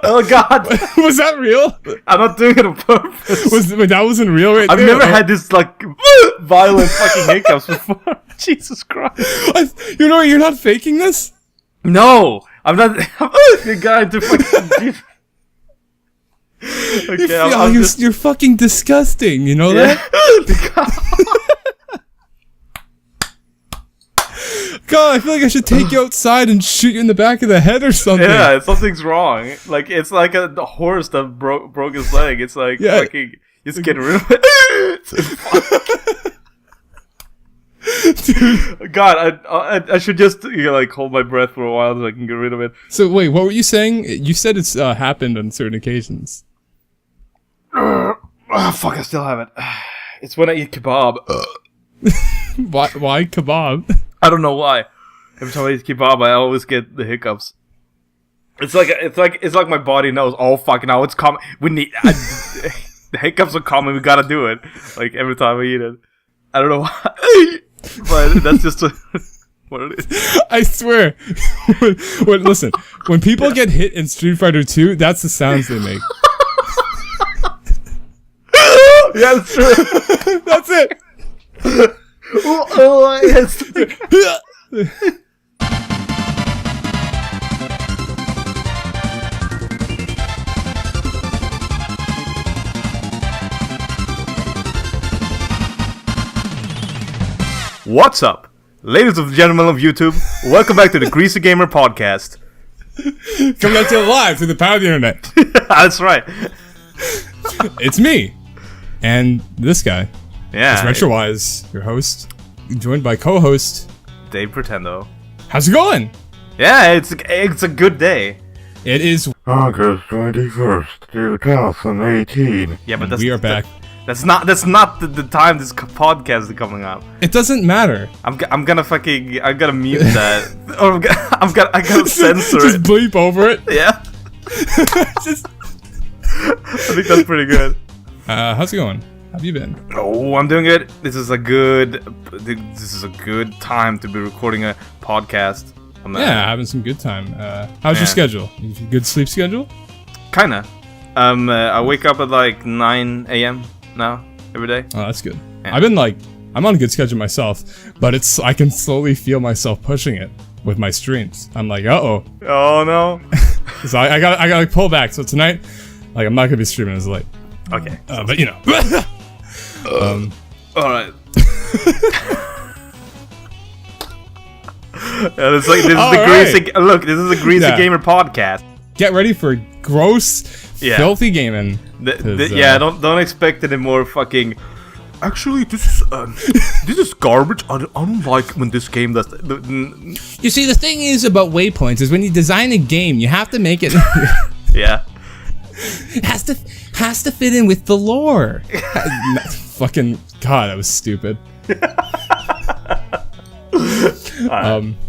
Oh god. Was that real? I'm not doing it on purpose. That wasn't real right I've there? never had this, like, violent fucking hiccups before. Jesus Christ. You know what? You're not faking this? No! I'm not the guy to fucking... Okay, you're fucking disgusting, you know that? God, I feel like I should take you outside and shoot you in the back of the head or something. Yeah, something's wrong. Like, it's like a horse that broke his leg. It's like, fucking, just get rid of it. Dude. God, I should just, like, hold my breath for a while so I can get rid of it. So, wait, what were you saying? You said it's happened on certain occasions. Oh, fuck, I still have it. It's when I eat kebab. Why kebab? I don't know why. Every time I eat kebab, I always get the hiccups. It's like my body knows. Oh fuck! Now it's coming. We need the hiccups are coming. We gotta do it. Like every time I eat it. I don't know why, but that's just what it is. I swear. Listen, when people get hit in Street Fighter 2, that's the sounds they make. Yeah, that's true. That's it. Oh, yes. What's up, ladies and gentlemen of YouTube? Welcome back to the Greasy Gamer podcast. Coming out to you live through the power of the internet. That's right. It's me. And this guy. Yeah. It's RetroWise, your host, joined by co-host Dave Pretendo. How's it going? Yeah, it's a good day. It is August 21st, 2018. Yeah, but we are back. That's not the time this podcast is coming up. It doesn't matter. I'm gonna mute that. Or I gotta censor just it. bleep over it. Yeah. I think that's pretty good. How's it going? How have you been? Oh, I'm doing good. This is a good time to be recording a podcast. Yeah, having some good time. How's your schedule? Good sleep schedule? Kinda. I wake up at like 9 a.m. now every day. Oh, that's good. Yeah. I'm on a good schedule myself, but I can slowly feel myself pushing it with my streams. I'm like, uh-oh. Oh no. So I gotta pull back. So tonight, like, I'm not gonna be streaming as late. Okay. But you know. All right. It's like this is a Greasy Gamer podcast. Get ready for gross, filthy gaming. Don't expect any more fucking. Actually, this is garbage. I don't like when this game does. You see, the thing is about waypoints is when you design a game, you have to make it. Yeah. It has to fit in with the lore. Fucking God, that was stupid.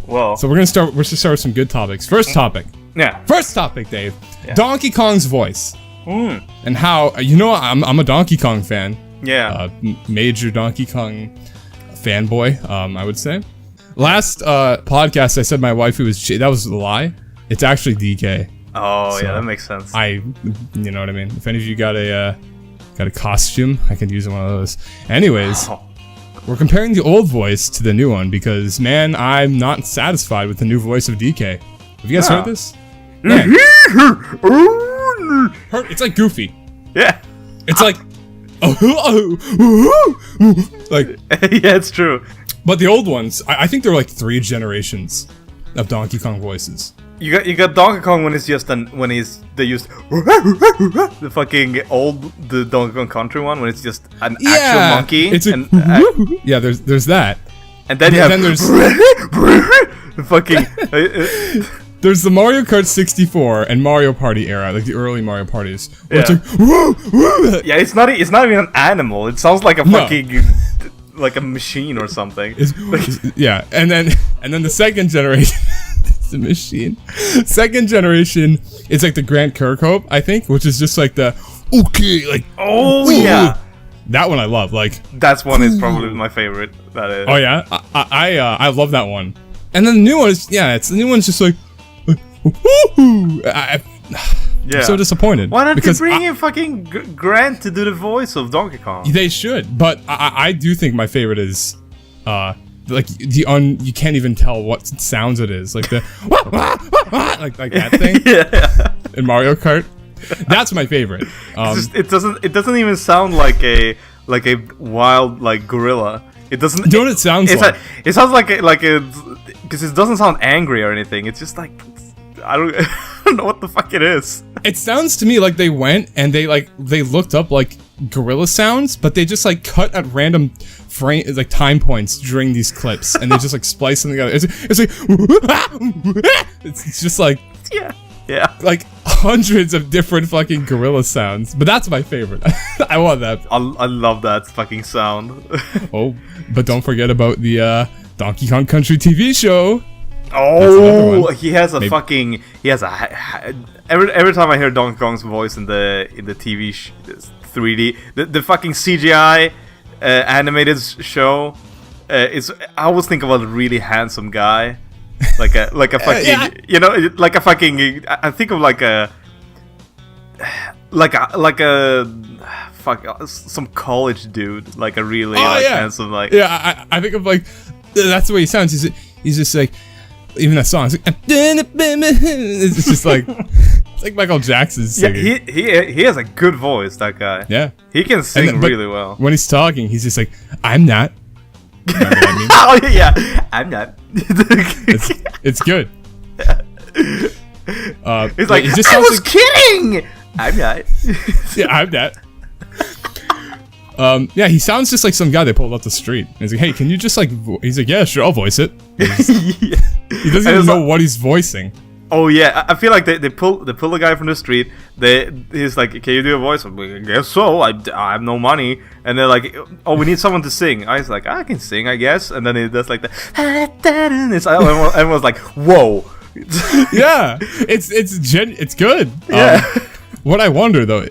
Well, so we're gonna start with some good topics. First topic, Dave. Yeah. Donkey Kong's voice, and how I'm a Donkey Kong fan. Yeah, major Donkey Kong fanboy. I would say. Last podcast, I said my wife was that was a lie. It's actually DK. Oh, so yeah, that makes sense. You know what I mean. If any of you got a costume, I could use one of those. Anyways. Oh. We're comparing the old voice to the new one because, man, I'm not satisfied with the new voice of DK. Have you guys heard this? Man. It's like Goofy. Yeah. It's like... like... Yeah, it's true. But the old ones, I think they're like 3 generations of Donkey Kong voices. You got Donkey Kong when it's just they use the fucking the Donkey Kong Country one when it's just an actual monkey. It's yeah, there's that. And then there's the fucking there's the Mario Kart 64 and Mario Party era, like the early Mario Parties. Yeah. It's like, yeah, it's not even an animal. It sounds like a fucking like a machine or something. Yeah, and then the second generation. The machine. Second generation, it's like the Grant Kirkhope, I think, which is just like the yeah. That one I love. Like that's one is probably my favorite. That is. Oh yeah, I love that one. And then the new one is the new one's just like Yeah. I'm so disappointed. Why don't you because bring in fucking Grant to do the voice of Donkey Kong? They should, but I do think my favorite is like you can't even tell what sounds it is, like the like that thing in Mario Kart. That's my favorite. It doesn't even sound like a wild like gorilla. It doesn't. You know what it sounds like? It sounds like a because it doesn't sound angry or anything. It's just like I don't know what the fuck it is. It sounds to me like they went and they looked up like gorilla sounds, but they just like cut at random time points during these clips, and they just like splice them together. It's like it's just like yeah, like hundreds of different fucking gorilla sounds. But that's my favorite. I want that. I love that fucking sound. Oh, but don't forget about the Donkey Kong Country TV show. Oh, he has a fucking. He has a. Every time I hear Donkey Kong's voice in the TV 3D, the fucking CGI animated show, I always think about a really handsome guy, like a fucking you know, like a fucking. I think of like a fuck some college dude, like a really handsome like. Yeah, I think of like that's the way he sounds. He's just like. Even that song, it's just like it's like Michael Jackson singing. Yeah, he has a good voice. That guy. Yeah, he can sing really well. When he's talking, he's just like, "I'm not." Remember that meme? Oh yeah, I'm not. It's good. He's like, just I was kidding. I'm not. Yeah, I'm not. Yeah, he sounds just like some guy they pulled off the street. And he's like, "Hey, can you just like?" He's like, "Yeah, sure, I'll voice it." He doesn't even know what he's voicing. Oh yeah, I feel like they pull the guy from the street. He's like, "Can you do a voice?" I'm like, "I guess so. I have no money." And they're like, "Oh, we need someone to sing." I was like, "I can sing, I guess." And then he does like the. Everyone's like, "Whoa!" Yeah, it's good. Yeah. What I wonder though,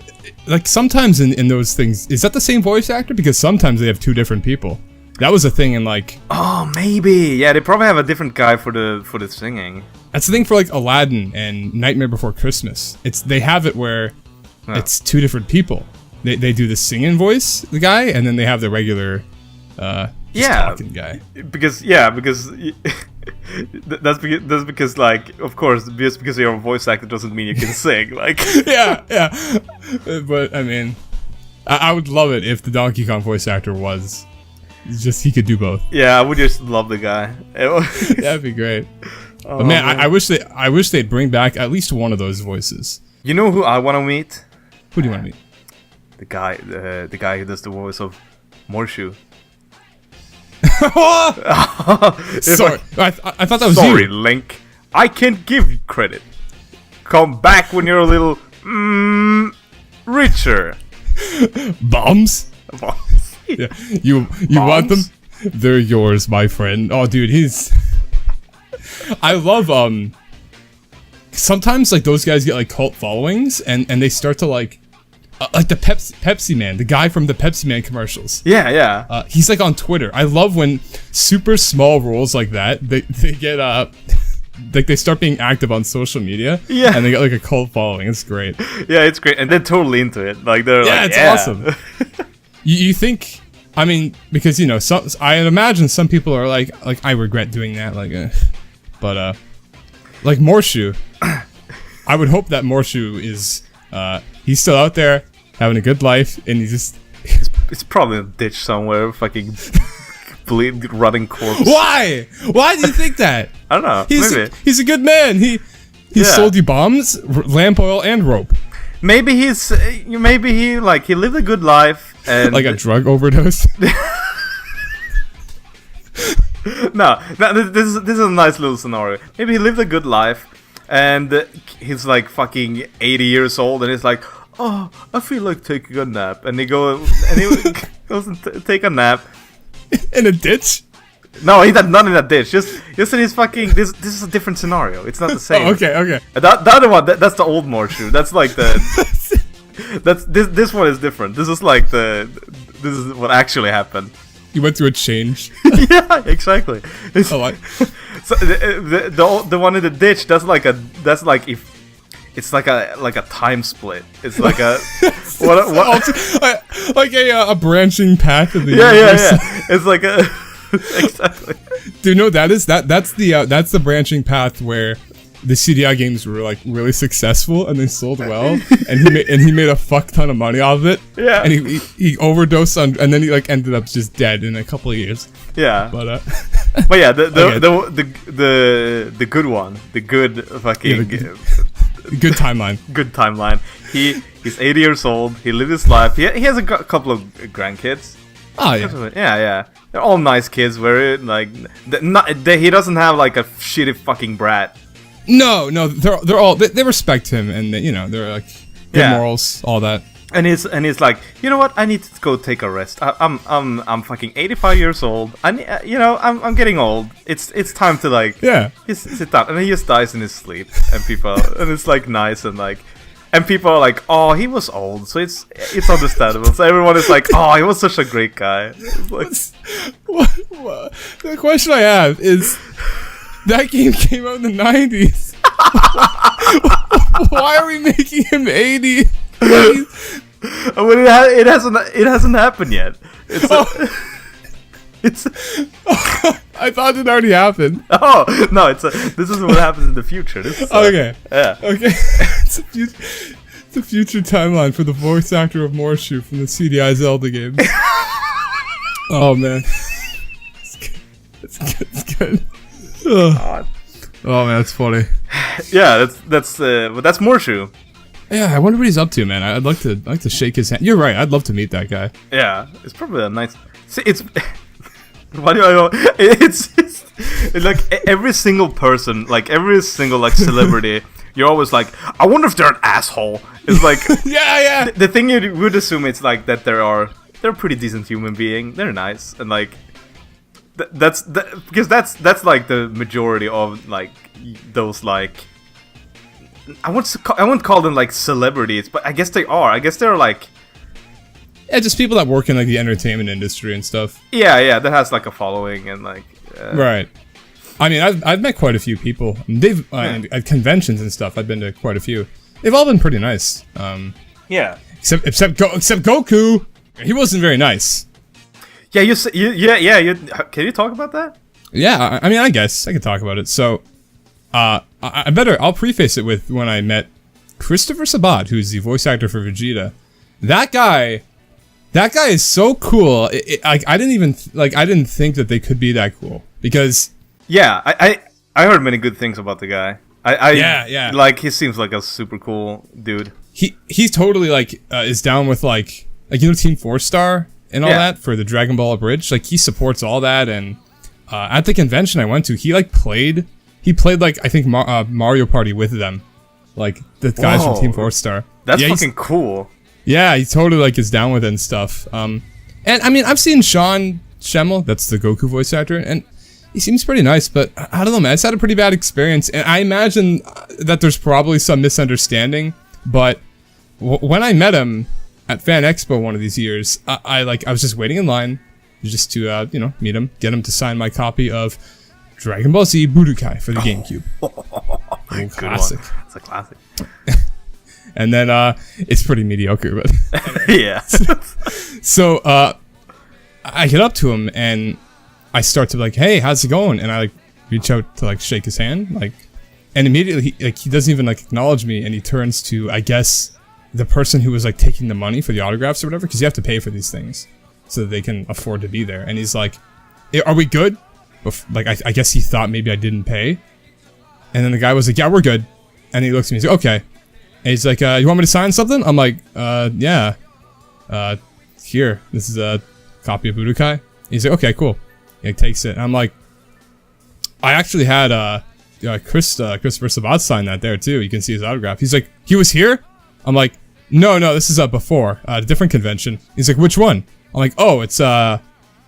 like sometimes in those things, is that the same voice actor? Because sometimes they have two different people. That was a thing in like. Oh, maybe. Yeah, they probably have a different guy for the singing. That's the thing for like Aladdin and Nightmare Before Christmas. They have it where it's two different people. They do the singing voice, the guy, and then they have the regular talking guy. Because that's because like, of course, just because you're a voice actor doesn't mean you can sing. Like yeah. But I mean, I would love it if the Donkey Kong voice actor was just he could do both. Yeah, I would just love the guy. That'd be great. But man, I wish they'd bring back at least one of those voices. You know who I want to meet? Who do you want to meet? The guy who does the voice of Morshu. Sorry, I thought that was sorry, you. Link. I can't give you credit. Come back when you're a little richer. Bombs? Yeah. You want them? They're yours, my friend. Oh, dude, I love sometimes like those guys get like cult followings and they start to like the Pepsi Man, the guy from the Pepsi Man commercials. Yeah. He's like on Twitter. I love when super small roles like that they get like they start being active on social media. Yeah, and they get like a cult following. It's great. Yeah, it's great, and they're totally into it. Like they're it's awesome. You think? I mean, because you know, I imagine some people are like I regret doing that. But like Morshu, I would hope that Morshu is he's still out there having a good life, and it's probably in a ditch somewhere, fucking rotting corpse. Why do you think that? I don't know. He's a good man. He sold you bombs, lamp oil, and rope. Maybe he lived a good life and like a drug overdose. No, this is a nice little scenario. Maybe he lived a good life, and he's like fucking 80 years old, and he's like, "Oh, I feel like taking a nap," and he goes and take a nap in a ditch. No, he's not in a ditch. Just in his fucking. This is a different scenario. It's not the same. Oh, okay. The other one, that's the old Morshu. That's like the. This one is different. This is like this is what actually happened. You went through a change. Yeah, exactly. So the one in the ditch. That's like if it's like a time split. It's like a what like a branching path of the universe. Yeah. It's like a exactly. Do you know what that is? That's the branching path where the CDI games were like really successful and they sold well, and he made a fuck ton of money off of it. Yeah. And he overdosed on, and then he like ended up just dead in a couple of years. Yeah. But yeah, the good one, the good fucking good timeline. Good timeline. He's 80 years old. He lived his life. He has a couple of grandkids. Oh yeah. Yeah. They're all nice kids. Where like he doesn't have like a shitty fucking brat. No, they're all they respect him, and they're like good morals, all that. And he's like, you know what? I need to go take a rest. I'm fucking 85 years old. I'm getting old. It's time to like just sit down. And he just dies in his sleep. And it's like nice and people are like, oh, he was old, so it's understandable. So everyone is like, oh, he was such a great guy. Like, what? The question I have is, that game came out in the 90s. Why are we making him 80? It hasn't happened yet. I thought it already happened. Oh no! This is what happens in the future. Okay. Yeah. Okay. It's a future timeline for the voice actor of Morshu from the CDI Zelda games. Oh man, it's good. Oh man, that's funny. Yeah, that's Morshu. Yeah, I wonder what he's up to, man. I'd like to shake his hand. You're right. I'd love to meet that guy. Yeah, it's probably a nice. See, it's. Why do I know? It's like every single person, like every single like celebrity. You're always like, I wonder if they're an asshole. It's like, yeah. The thing you would assume it's like that they're a pretty decent human being. They're nice and like. Because that's like the majority of like those like. I wouldn't call them like celebrities, but I guess they are. I guess they're like. Yeah, just people that work in like the entertainment industry and stuff. Yeah, that has like a following and like. Right. I mean, I've met quite a few people. They've at conventions and stuff. I've been to quite a few. They've all been pretty nice. Yeah. Except Goku. He wasn't very nice. Yeah, can you talk about that? Yeah, I mean, I guess I could talk about it. So, I'll preface it with when I met Christopher Sabat, who's the voice actor for Vegeta. That guy is so cool. I didn't think that they could be that cool because. Yeah, I heard many good things about the guy. Yeah. Like he seems like a super cool dude. He's totally like is down with like Team 4-Star and all that for the Dragon Ball Bridge. Like he supports all that, and at the convention I went to, he played like I think Mario Party with them, like the guys from Team 4-Star. That's fucking cool. Yeah, he totally like is down with it and stuff. And I mean, I've seen Sean Schemmel, that's the Goku voice actor, and he seems pretty nice, but I don't know, man. I just had a pretty bad experience, and I imagine that there's probably some misunderstanding. But when I met him at Fan Expo one of these years, I was just waiting in line just to meet him, get him to sign my copy of Dragon Ball Z Budokai for the GameCube. Classic. It's a classic. And then it's pretty mediocre, but yeah. So I get up to him and I start to be like, hey, how's it going? And I like reach out to like shake his hand, like, and immediately he doesn't even like acknowledge me, and he turns to, I guess, the person who was like taking the money for the autographs or whatever, because you have to pay for these things so that they can afford to be there. And he's like, are we good? Like I guess he thought maybe I didn't pay. And then the guy was like, yeah, we're good. And he looks at me, he's like, okay. And he's like, you want me to sign something? I'm like, yeah. Here, this is a copy of Budokai. He's like, okay, cool. He takes it. And I'm like, I actually had Christopher Sabat sign that there too. You can see his autograph. He's like, he was here? I'm like, no, this is before a different convention. He's like, which one? I'm like, oh, it's Fan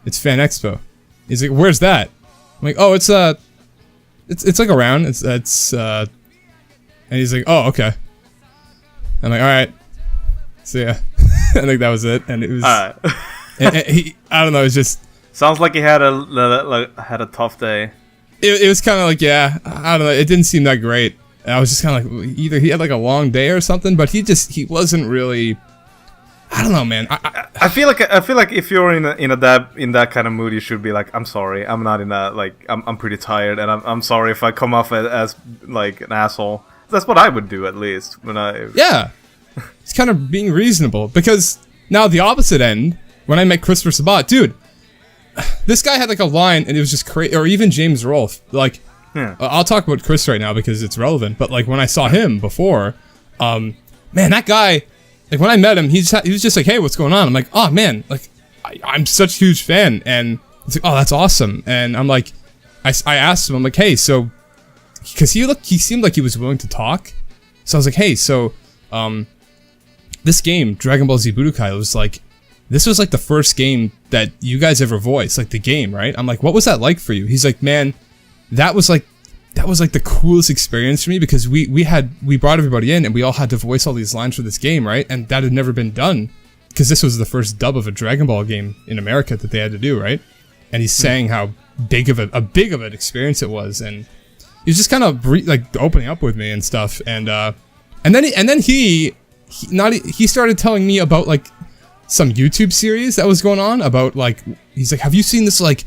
Expo. He's like, where's that? I'm like, oh, it's like around. It's and he's like, oh, okay. I'm like, all right, see ya. I think that was it, and it was. And he, I don't know, it's just. Sounds like he had a tough day. It was kind of like, yeah, I don't know. It didn't seem that great. And I was just kind of like, either he had like a long day or something, but he wasn't really. I don't know, man. I feel like if you're in that kind of mood, you should be like, I'm sorry, I'm not in that. Like, I'm pretty tired, and I'm sorry if I come off as like an asshole. That's what I would do, at least when I. Yeah, it's kind of being reasonable, because now the opposite end, when I met Christopher Sabat, dude, this guy had like a line, and it was just crazy. Or even James Rolfe, like. Yeah. I'll talk about Chris right now because it's relevant. But like when I saw him before, man, that guy. Like, when I met him, he was just like, hey, what's going on? I'm like, oh, man, like, I'm such a huge fan. And he's like, oh, that's awesome. And I'm like, I asked him, I'm like, hey, so, because he seemed like he was willing to talk. So I was like, hey, so, this game, Dragon Ball Z Budokai, was like, this was like the first game that you guys ever voiced, like the game, right? I'm like, what was that like for you? He's like, man, that was like the coolest experience for me, because we brought everybody in and we all had to voice all these lines for this game, right? And that had never been done, because this was the first dub of a Dragon Ball game in America that they had to do, right? And he's saying how big of an experience it was, and he's just kind of like opening up with me and stuff, and then he started telling me about like some YouTube series that was going on about, like, he's like, have you seen this like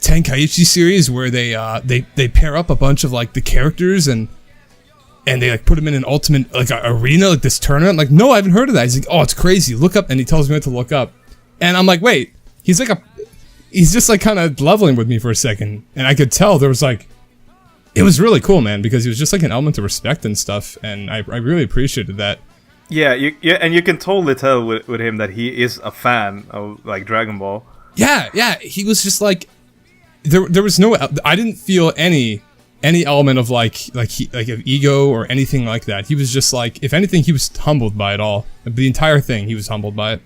Tenkaichi series where they pair up a bunch of like the characters and they like put them in an ultimate like arena, like this tournament? I'm like, no, I haven't heard of that. He's like, oh, it's crazy, look up. And he tells me what to look up, and I'm like, wait, he's just like kind of leveling with me for a second, and I could tell there was like, it was really cool, man, because he was just like an element of respect and stuff, and I really appreciated that. Yeah, and you can totally tell with him that he is a fan of like Dragon Ball. Yeah, he was just like, there was no, I didn't feel any element of like of ego or anything like that. He was just like, if anything, he was humbled by it all. The entire thing, he was humbled by it.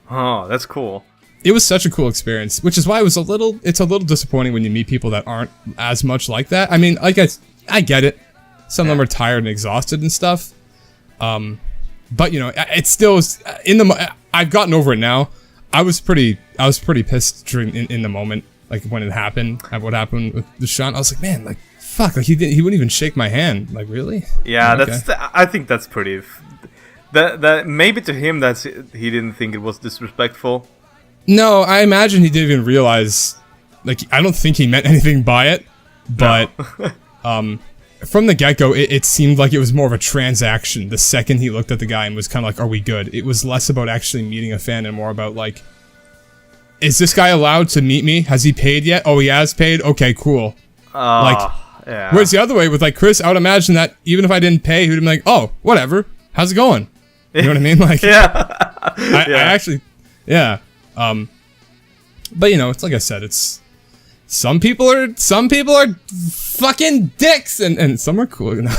Oh, that's cool. It was such a cool experience, which is why it's a little disappointing when you meet people that aren't as much like that. I mean, I guess I get it. Some of them are tired and exhausted and stuff. But you know, it's still I've gotten over it now. I was pretty pissed in the moment. Like when it happened, what happened with the shot, I was like, man, like, fuck, like he wouldn't even shake my hand. Like, really? Yeah, okay. I think that's pretty. That maybe to him he didn't think it was disrespectful. No, I imagine he didn't even realize. Like, I don't think he meant anything by it, but from the get-go, it seemed like it was more of a transaction. The second he looked at the guy and was kind of like, are we good? It was less about actually meeting a fan and more about like, is this guy allowed to meet me? Has he paid yet? Oh, he has paid? Okay, cool. Yeah. Whereas the other way, with like Chris, I would imagine that even if I didn't pay, he would be like, oh, whatever. How's it going? You know what I mean? Like, yeah. I actually, yeah. But you know, it's like I said, it's some people are fucking dicks, and some are cool, you know.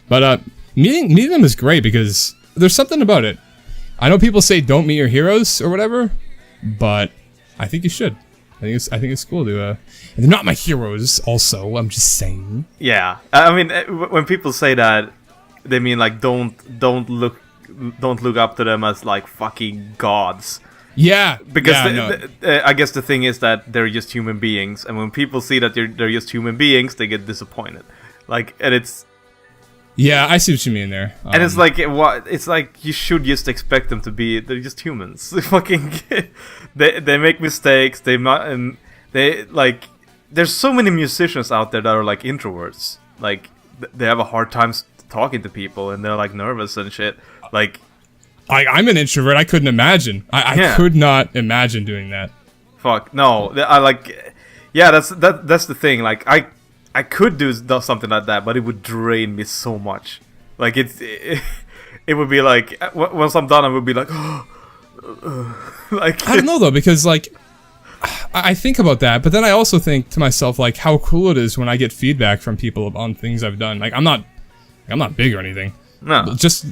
But meeting them is great because there's something about it. I know people say don't meet your heroes or whatever, but I think you should. I think it's cool to. And they're not my heroes. Also, I'm just saying. Yeah, I mean, when people say that, they mean like don't look up to them as like fucking gods. Yeah, because yeah, I guess the thing is that they're just human beings, and when people see that they're just human beings, they get disappointed. Like, and it's. Yeah, I see what you mean there. And it's like it's like you should just expect them to be. They're just humans. Fucking, they make mistakes. They like. There's so many musicians out there that are like introverts. Like they have a hard time talking to people, and they're like nervous and shit. Like. I'm an introvert. I couldn't imagine. I could not imagine doing that. Fuck no. I like. Yeah, that's the thing. Like I could do something like that, but it would drain me so much. Like it would be like once I'm done, I would be like, like I don't know though, because like I think about that, but then I also think to myself like how cool it is when I get feedback from people on things I've done. Like I'm not big or anything. No. Just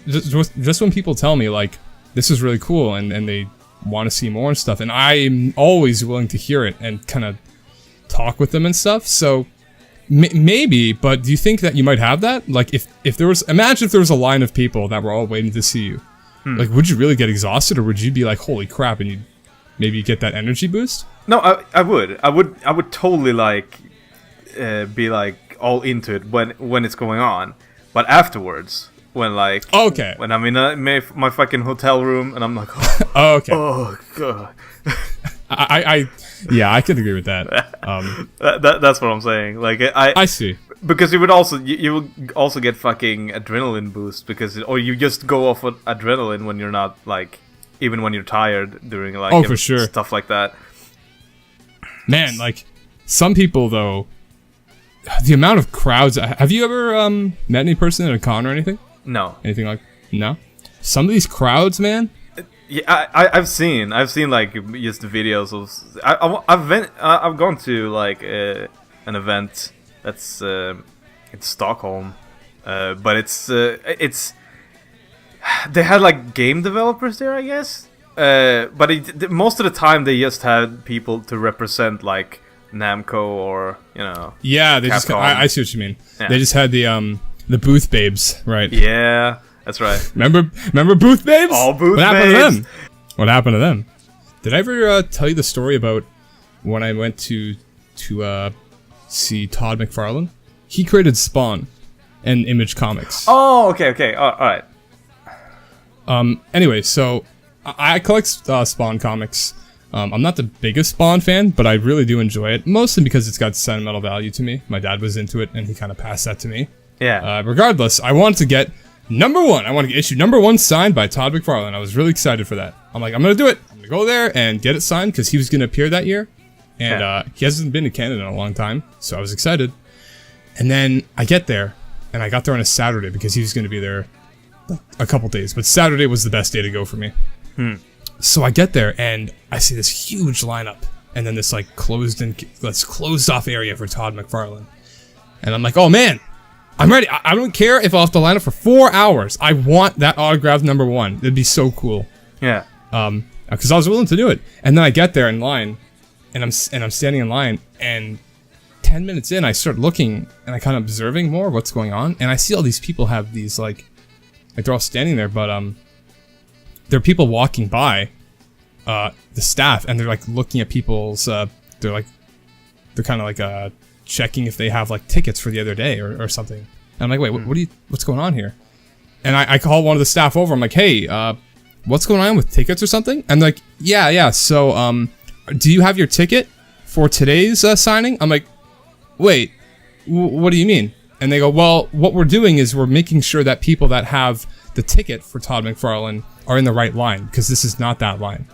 when people tell me like this is really cool and they want to see more and stuff, and I'm always willing to hear it and kind of talk with them and stuff. So maybe, but do you think that you might have that? Like if there was, imagine if there was a line of people that were all waiting to see you. Like, would you really get exhausted, or would you be like, holy crap, and you maybe get that energy boost? No, I would totally like be like all into it when it's going on. But afterwards, when like Okay. when I'm in my fucking hotel room and I'm like, Oh, okay. oh god, I could agree with that. that's what I'm saying. Like I see. because you would also get fucking adrenaline boost or you just go off with adrenaline when you're not like even when you're tired during like for sure. stuff like that. Man, like some people though, the amount of crowds. Have you ever met any person at a con or anything? No. Anything like no? Some of these crowds, man. Yeah, I've seen like just the videos of I've gone to like an event that's in Stockholm, but it's they had like game developers there, I guess. But most of the time they just had people to represent like Namco or Yeah, they just. Capcom. I see what you mean. Yeah. They just had the booth babes, right? Yeah, that's right. Remember booth babes? All booth what happened babes. to them? What happened to them? Did I ever tell you the story about when I went to see Todd McFarlane? He created Spawn and Image Comics. Oh, okay. All right. Anyway, so I collect Spawn comics. I'm not the biggest Spawn fan, but I really do enjoy it, mostly because it's got sentimental value to me. My dad was into it, and he kind of passed that to me. Yeah. Regardless, I wanted to get #1. I want to get issue #1 signed by Todd McFarlane. I was really excited for that. I'm like, I'm gonna do it. I'm gonna go there and get it signed because he was gonna appear that year, and he hasn't been to Canada in a long time, so I was excited. And then I get there, and I got there on a Saturday because he was gonna be there a couple days, but Saturday was the best day to go for me. So I get there and I see this huge lineup, and then this like closed off area for Todd McFarlane, and I'm like, oh man, I'm ready. I don't care if I'll have to line up for 4 hours. I want that autographed #1. It'd be so cool. Yeah. Because I was willing to do it, and then I get there in line, and I'm standing in line, and 10 minutes in, I start looking and I kind of observing more what's going on, and I see all these people have these like they're all standing there, but there are people walking by, the staff, and they're like looking at people's. They're kind of like checking if they have like tickets for the other day or something. And I'm like, wait, what's going on here? And I call one of the staff over. I'm like, hey, what's going on with tickets or something? And they're like, yeah. So, do you have your ticket for today's signing? I'm like, wait, what do you mean? And they go, well, what we're doing is we're making sure that people that have the ticket for Todd McFarlane are in the right line, because this is not that line.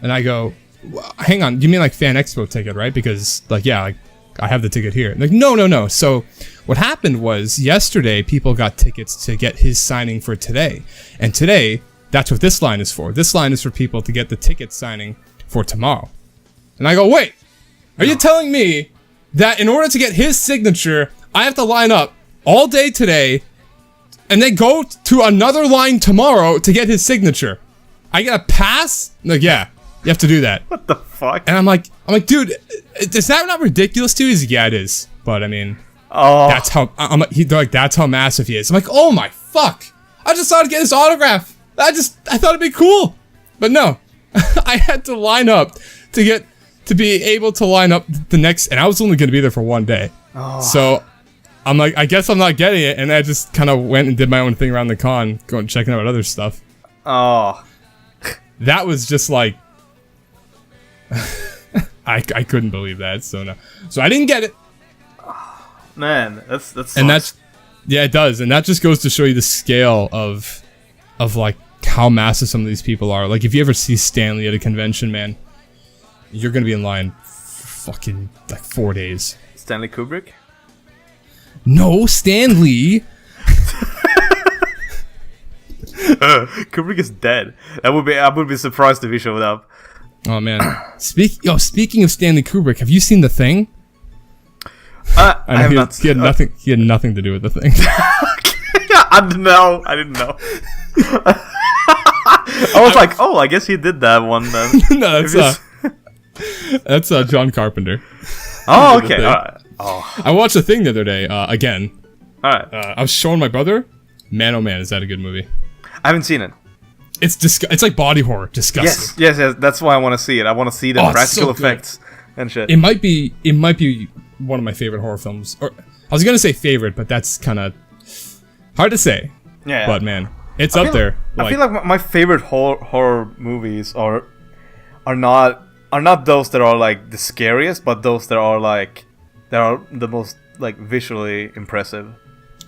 And I go, hang on, you mean like Fan Expo ticket, right? Because like, yeah, like I have the ticket here. And like, no. So what happened was yesterday people got tickets to get his signing for today. And today, that's what this line is for. This line is for people to get the ticket signing for tomorrow. And I go, wait, are you telling me that in order to get his signature, I have to line up all day today and then go to another line tomorrow to get his signature? I get a pass? Like, yeah, you have to do that. What the fuck? And I'm like, dude, is that not ridiculous to you? He's like, yeah, it is. But I mean, that's how they're like, that's how massive he is. I'm like, oh my fuck! I just thought I'd get his autograph. I thought it'd be cool, but no, I had to line up to be able to line up the next, and I was only going to be there for 1 day. So I'm like, I guess I'm not getting it, and I just kind of went and did my own thing around the con, going checking out other stuff. That was just like, I couldn't believe that. So no, so I didn't get it. Man, that's and that's yeah, it does, and that just goes to show you the scale of like how massive some of these people are. Like if you ever see Stanley at a convention, man, you're gonna be in line for fucking like 4 days. Stanley Kubrick? No, Stanley. Kubrick is dead. I would be surprised if he showed up. Oh man. Speaking of Stanley Kubrick, have you seen The Thing? I have not. He had nothing to do with The Thing. I didn't know. I was like, oh, I guess he did that one then. No, that's John Carpenter. Oh, okay. All right. Oh. I watched The Thing the other day. Again. All right. I was showing my brother. Man, oh man, is that a good movie? I haven't seen it. It's like body horror. Disgusting. Yes. That's why I want to see it. I want to see the practical effects and shit. It might be one of my favorite horror films. Or I was gonna say favorite, but that's kind of Hard to say. Yeah. But man, it's up there. I feel like my favorite horror movies are not those that are like the scariest, but those that are the most like visually impressive.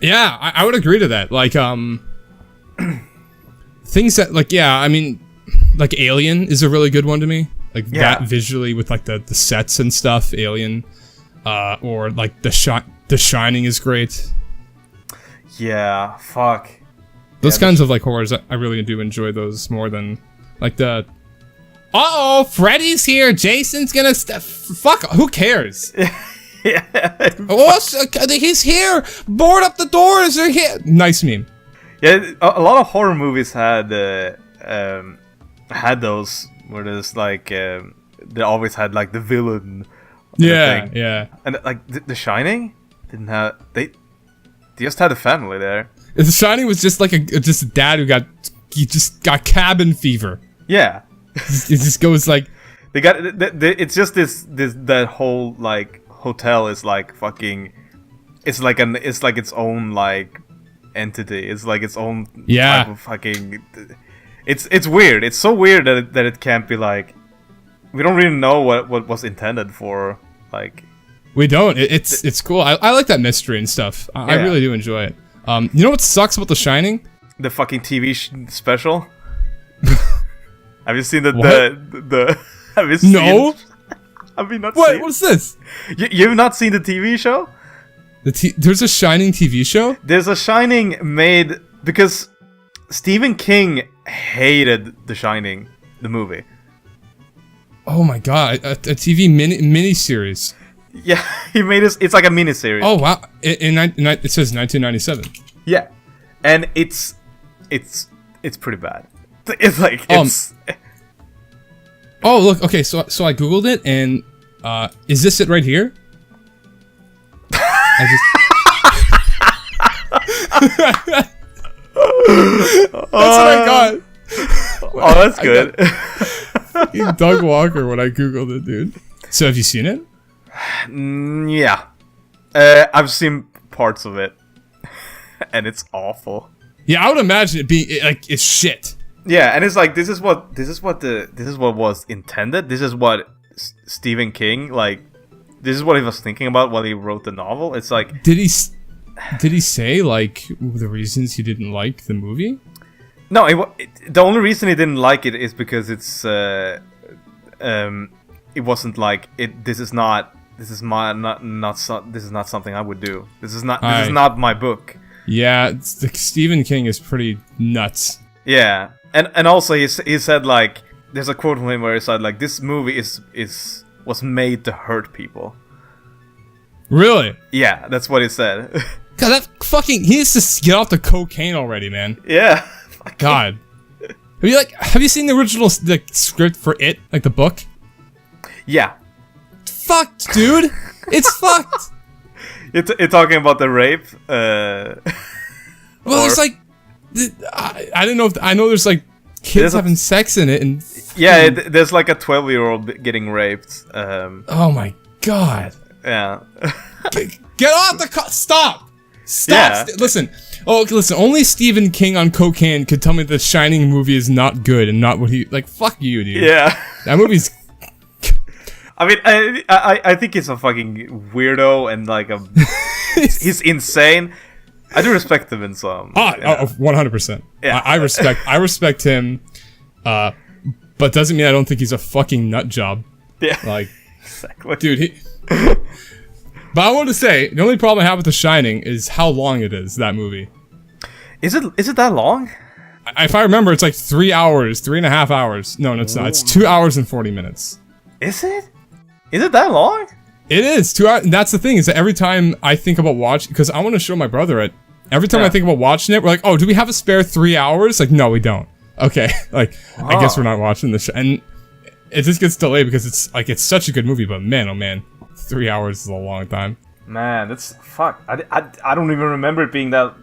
Yeah, I would agree to that. Like things that like I mean, like Alien is a really good one to me. Like that visually with like the sets and stuff. Alien, or like The Shining is great. Yeah, fuck. Those kinds of like horrors, I really do enjoy those more than like the. Uh-oh, Freddy's here. Jason's gonna fuck. Who cares? Yeah. Oh, he's here. Board up the doors. They're here. Nice meme. Yeah, a lot of horror movies had those where there's like they always had like the villain. Yeah, yeah. And like The Shining didn't have they just had a family there. The Shining was just like a dad who just got cabin fever. Yeah. It just goes like they got it's just that whole like hotel is like fucking it's like its own like entity. It's like its own type of fucking it's weird. It's so weird that it can't be like we don't really know what was intended for like we don't. It's cool. I like that mystery and stuff. I really do enjoy it. You know what sucks about The Shining? The fucking TV special. Have you seen the have you seen No. Have you not What? seen? What's this? You've not seen the TV show? There's a Shining TV show? There's a Shining made because Stephen King hated The Shining, the movie. Oh my god, a TV mini series. Yeah, he made it. It's like a mini series. Oh wow! It says 1997. Yeah, and it's pretty bad. It's like it's. Oh look, okay, so I googled it, and is this it right here? That's what I got. Oh, that's good. Doug Walker when I googled it, dude. So have you seen it? Yeah, I've seen parts of it, and it's awful. Yeah, I would imagine it being like it's shit. Yeah, and it's like this is what was intended. This is what Stephen King like. This is what he was thinking about while he wrote the novel. It's like did he say like the reasons he didn't like the movie? No, the only reason he didn't like it is because it wasn't like it. This is not something I would do. This is not my book. Yeah, Stephen King is pretty nuts. Yeah, and also he said like there's a quote from him where he said like this movie was made to hurt people. Really? Yeah, that's what he said. God, that fucking he needs to get off the cocaine already, man. Yeah. God. Have you seen the original script for it, like the book? Yeah. Fucked, dude. It's fucked. You're talking about the rape. Well, it's like I don't know if I know there's like kids having sex in it, and yeah, there's like a 12-year-old getting raped. Oh my god. Yeah. Get off the stop. Stop. Yeah. Listen. Oh, listen. Only Stephen King on cocaine could tell me the Shining movie is not good and not what he like. Fuck you, dude. Yeah. That movie's. I mean, I think he's a fucking weirdo and like he's insane. I do respect him in some. 100%. Yeah. I respect him. But doesn't mean I don't think he's a fucking nut job. Yeah. Like, exactly, dude. But I want to say the only problem I have with The Shining is how long it is. That movie. Is it that long? If I remember, it's like 3 hours, 3.5 hours. No, it's not. It's 2 hours and 40 minutes. Is it? Is it that long? It is 2 hours. And that's the thing is that every time I think about watching, because I want to show my brother it. Every time I think about watching it, we're like, oh, do we have a spare 3 hours? Like, no, we don't. Okay, like I guess we're not watching the show, and it just gets delayed because it's such a good movie. But man, oh man, 3 hours is a long time. Man, that's fuck. I don't even remember it being that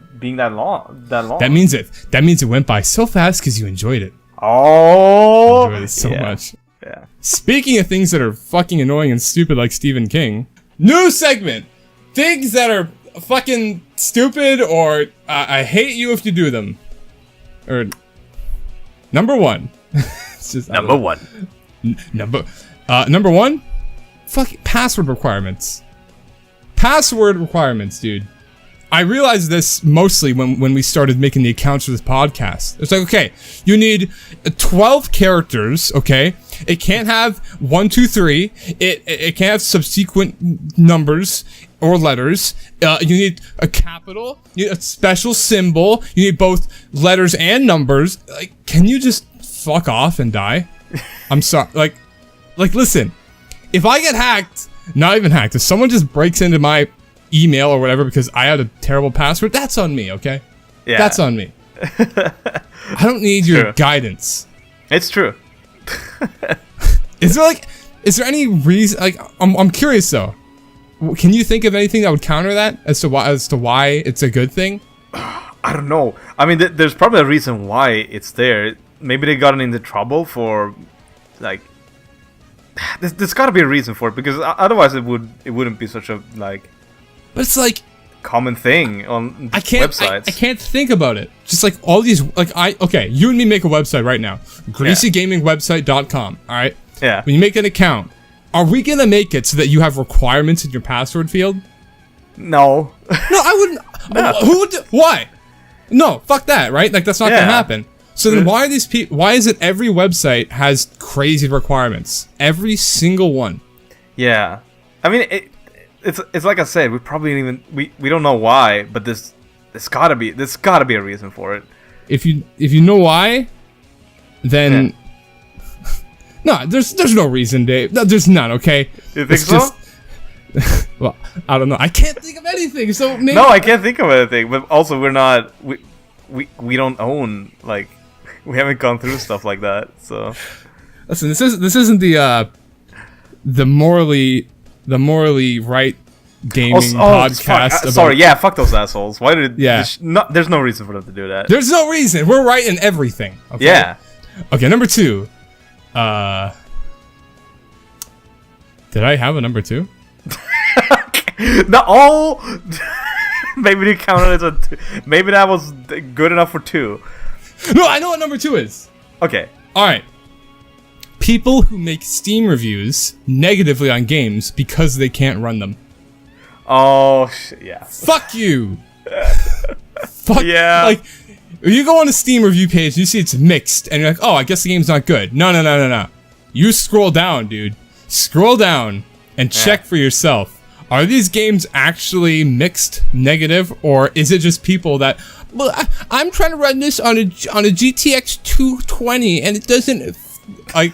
long. That means it went by so fast because you enjoyed it. Oh, I enjoyed it so much. Yeah. Speaking of things that are fucking annoying and stupid like Stephen King, new segment. Things that are fucking stupid, or I hate you if you do them. Or number one. It's just, Number one. Number one, fucking password requirements. Password requirements, dude. I realized this mostly when we started making the accounts for this podcast. It's like, okay, you need 12 characters, okay? It can't have 1, 2, 3. It can't have subsequent numbers or letters. You need a capital. You need a special symbol. You need both letters and numbers. Like, can you just fuck off and die? I'm sorry. Like, listen. If I get hacked, not even hacked, if someone just breaks into my email or whatever because I had a terrible password, that's on me, okay? Yeah. That's on me. I don't need your guidance. It's true. Is there any reason, like, I'm curious though. Can you think of anything that would counter that as to why it's a good thing? I don't know. I mean, there's probably a reason why it's there. Maybe they gotten into trouble for, like, there's got to be a reason for it, because otherwise it wouldn't be such a, like, but it's like common thing on websites. I can't think about it. Just like all these, like, okay, you and me make a website right now, greasygamingwebsite.com. All right. Yeah. When you make an account, are we gonna make it so that you have requirements in your password field? No. No, I wouldn't. No. Who would? Why? No, fuck that. Right? Like, that's not gonna happen. So then why are these people? Why is it every website has crazy requirements? Every single one. Yeah. I mean, it's like I said, we probably even we don't know why, but there's gotta be a reason for it. If you know why, then no, there's no reason, Dave. No, there's none. Okay. You think so? Well, I don't know. I can't think of anything. So maybe. No, I can't think of anything. But also, we're not. We don't own, like, we haven't gone through stuff like that. So listen, this isn't the morally right gaming podcast. Sorry, yeah, fuck those assholes. Why did? Yeah. There's no reason for them to do that. There's no reason. We're right in everything. Okay? Yeah. Okay, number 2. Did I have a number 2? Not all. Maybe you counted as a 2. Maybe that was good enough for 2. No, I know what number 2 is. Okay. All right. People who make Steam reviews negatively on games because they can't run them. Oh, yeah. Fuck you. Fuck. Yeah. Like, if you go on a Steam review page and you see it's mixed, and you're like, oh, I guess the game's not good. No. You scroll down, dude. Scroll down and check for yourself. Are these games actually mixed negative, or is it just people that, well, I'm trying to run this on a GTX 220 and it doesn't, like,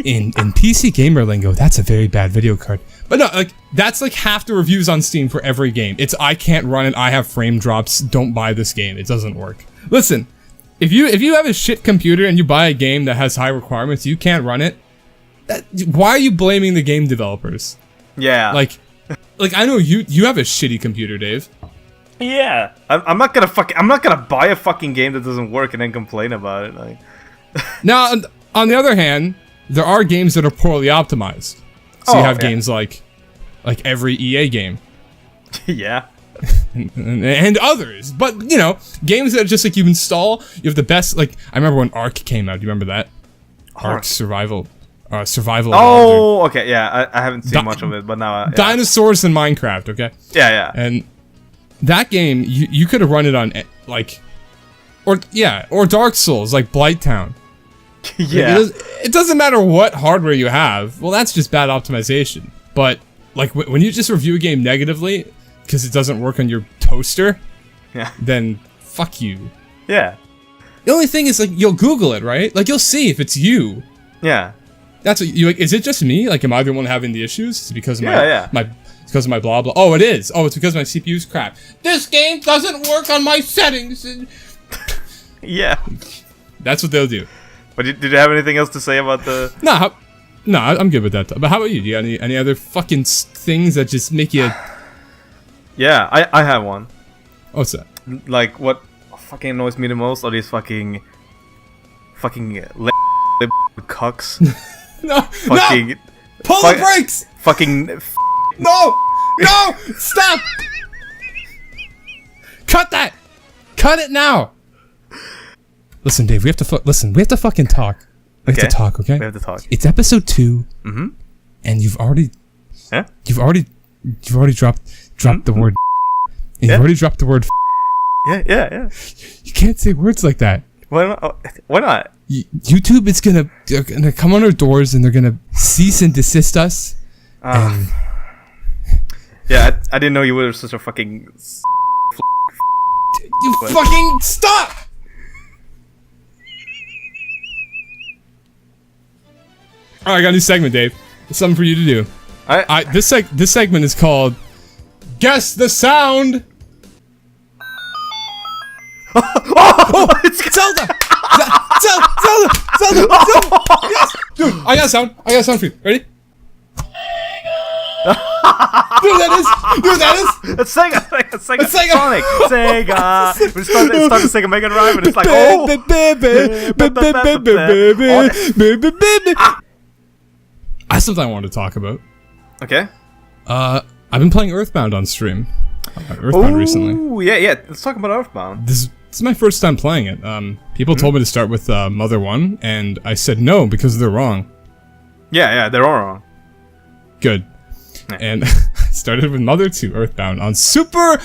in PC gamer lingo, that's a very bad video card. But no, like, that's like half the reviews on Steam for every game. It's, I can't run it, I have frame drops, don't buy this game, it doesn't work. Listen, if you have a shit computer and you buy a game that has high requirements, you can't run it, why are you blaming the game developers? Yeah. Like I know you have a shitty computer, Dave. Yeah. I'm not gonna buy a fucking game that doesn't work and then complain about it. Like. Now, on the other hand, there are games that are poorly optimized. So you have games like every EA game. Yeah. and others. But, you know, games that just, like, you install, you have the best, like, I remember when Ark came out. Do you remember that? Ark Survival. Survival. Oh, okay, yeah. I haven't seen much of it, but now... Dinosaurs in Minecraft, okay? Yeah. And that game, you could have run it on, like... Or Dark Souls, like Blighttown. Yeah. It doesn't matter what hardware you have. Well, that's just bad optimization. But, like, when you just review a game negatively because it doesn't work on your toaster, then fuck you. Yeah. The only thing is, like, you'll Google it, right? Like, you'll see if it's you. Yeah. That's what you like. Is it just me? Like, am I the one having the issues? Is it because of it's because of my blah blah? Oh, it is. Oh, it's because my CPU's crap. This game doesn't work on my settings. Yeah. That's what they'll do. But did you have anything else to say about the? No, I'm good with that. But how about you? Do you have any other fucking things that just make you? Yeah, I have one. What's that? Like, what fucking annoys me the most are these fucking cucks. No, fucking, no! Pull the brakes! Fucking. No! Stop! Cut that! Cut it now! Listen, Dave, we have to listen. We have to fucking talk. We have to talk, okay? We have to talk. It's episode 2, and you've already dropped the word. And you've already dropped the word. Yeah. You can't say words like that. Why not? Why not? YouTube is gonna come on our doors and they're gonna cease and desist us. Yeah, I didn't know you were such a fucking. You fucking stop! Alright, I got a new segment, Dave. It's something for you to do. This segment is called Guess the Sound. It's Zelda! Zelda! Yes! Dude, I got a sound for you. Ready? Dude, that is! It's Sega! It's Sega! Sonic! Sega! We start the Sega Mega Drive and it's like, oh! I have something I wanted to talk about. Okay. I've been playing Earthbound on stream. Earthbound recently. Oh, yeah. Let's talk about Earthbound. This is my first time playing it. People told me to start with Mother 1, and I said no because they're wrong. Yeah, they're all wrong. Good. Yeah. And I started with Mother 2 Earthbound on the Super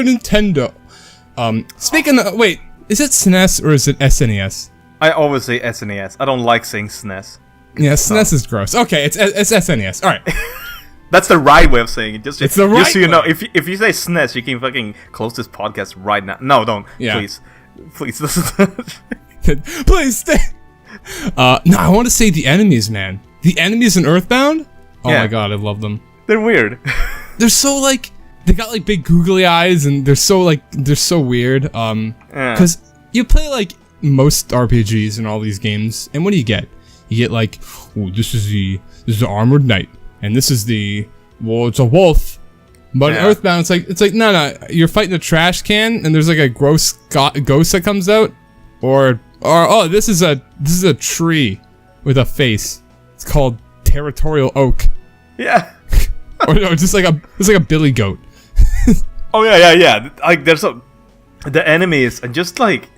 Nintendo. Speaking of, wait, is it SNES or is it SNES? I always say SNES. I don't like saying SNES. Yeah, SNES is gross. Okay, it's SNES. All right. That's the right way of saying it. It's the right just so you way. know, if you say SNES, you can fucking close this podcast right now. No, don't. Yeah. Please. Please stay. No, I want to say the enemies, man. The enemies in Earthbound? Oh my god, I love them. They're weird. They're so like, they got like big googly eyes and they're so weird. Cause you play like most RPGs and all these games, and what do you get? You get like, oh, this is the armored knight, and this is it's a wolf. But in Earthbound, it's like no, you're fighting a trash can, and there's like a gross ghost that comes out, or oh, this is a tree with a face. It's called Territorial Oak. Yeah. or just like a billy goat. Oh yeah. Like there's the enemies and just like.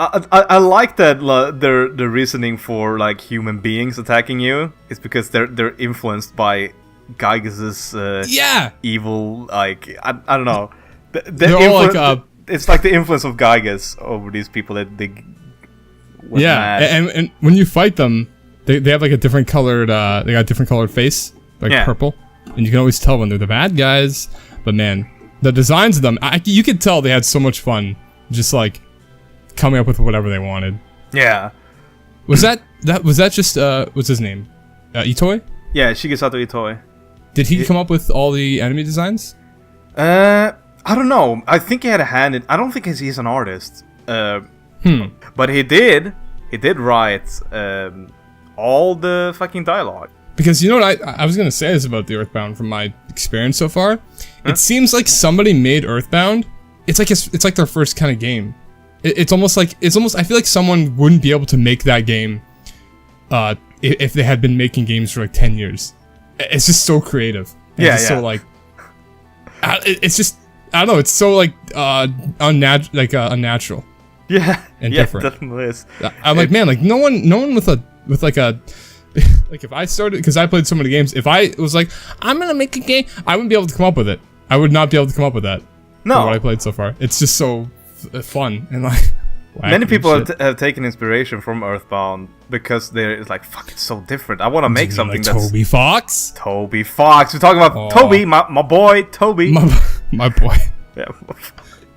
I like that the reasoning for like human beings attacking you is because they're influenced by Gygas's evil, like I don't know. They're all like it's like the influence of Gygas over these people that they mad. And when you fight them, they have like a different colored they got a different colored face, like purple, and you can always tell when they're the bad guys. But man, the designs of them, you could tell they had so much fun just like coming up with whatever they wanted. Yeah. Was that just what's his name? Itoi? Yeah, Shigesato Itoi. Did he come up with all the enemy designs? I don't know. I think he had a hand in. I don't think he's an artist. But he did write all the fucking dialogue. Because you know what I was gonna say this about the Earthbound from my experience so far. It seems like somebody made Earthbound. It's like their first kind of game. It's almost I feel like someone wouldn't be able to make that game if they had been making games for like 10 years. It's just so creative. So like it's just I don't know, it's so like unnatural. Yeah. And different. Definitely is. I'm like, man, like no one with like a like if I started, because I played so many games, if I was like, I'm gonna make a game, I wouldn't be able to come up with it. I would not be able to come up with that. No. For what I played so far. It's just so fun and like many people have taken inspiration from Earthbound because it's like, fuck, it's so different. I want to make something like that's Toby Fox. We're talking about Toby, my boy Toby. My boy. Yeah,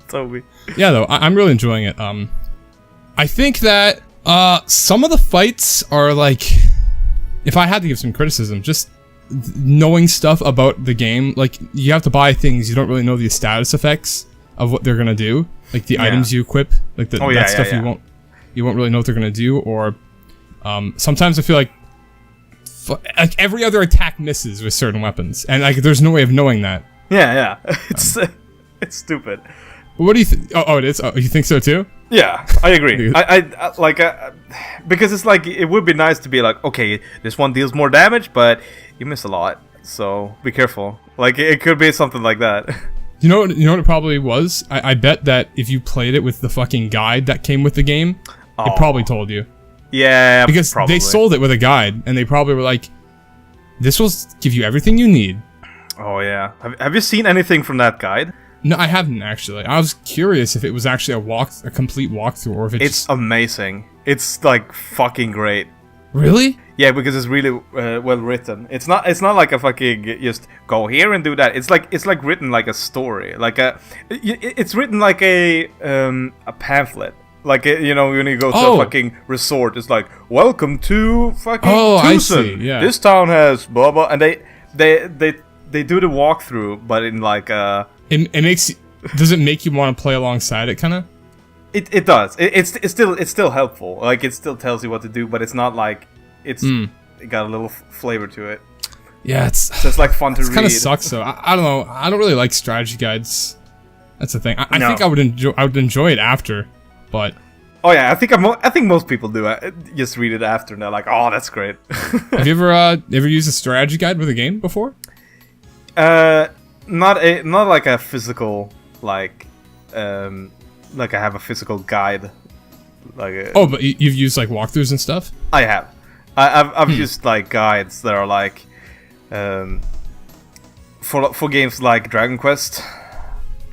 Toby. Yeah, though I'm really enjoying it. I think that some of the fights are like, if I had to give some criticism, just knowing stuff about the game, like you have to buy things, you don't really know the status effects of what they're gonna do, like the items you equip, like that stuff you won't really know what they're gonna do, or sometimes I feel like every other attack misses with certain weapons, and like there's no way of knowing that. Yeah. It's stupid. What do you think? Oh, it is. Oh, you think so too? Yeah, I agree. I like because it's like it would be nice to be like, okay, this one deals more damage, but you miss a lot, so be careful. Like it could be something like that. You know what it probably was? I bet that if you played it with the fucking guide that came with the game, it probably told you. Yeah, because probably. They sold it with a guide, and they probably were like, "This will give you everything you need." Oh yeah. Have you seen anything from that guide? No, I haven't actually. I was curious if it was actually a complete walkthrough, or if It's amazing. It's like fucking great. Really? Yeah, because it's really well written. It's not like a fucking just go here and do that. It's like written like a story. It's written like a pamphlet. Like you know, when you go to a fucking resort, it's like welcome to fucking Tucson. I see. Yeah. This town has blah blah, and they do the walkthrough, but in like It makes. Does it make you want to play alongside it, kind of? It does. It's still helpful. Like it still tells you what to do, but it's not like it got a little flavor to it. Yeah, so it's like fun to read. It kind of sucks though. I don't know. I don't really like strategy guides. That's the thing. I think I would enjoy it after, but. Oh yeah, I think most people do. Just read it after, and they're like, "Oh, that's great." Have you ever used a strategy guide with a game before? Not like a physical like I have a physical guide. But you've used like walkthroughs and stuff. I have. I've used like guides that are like for games like Dragon Quest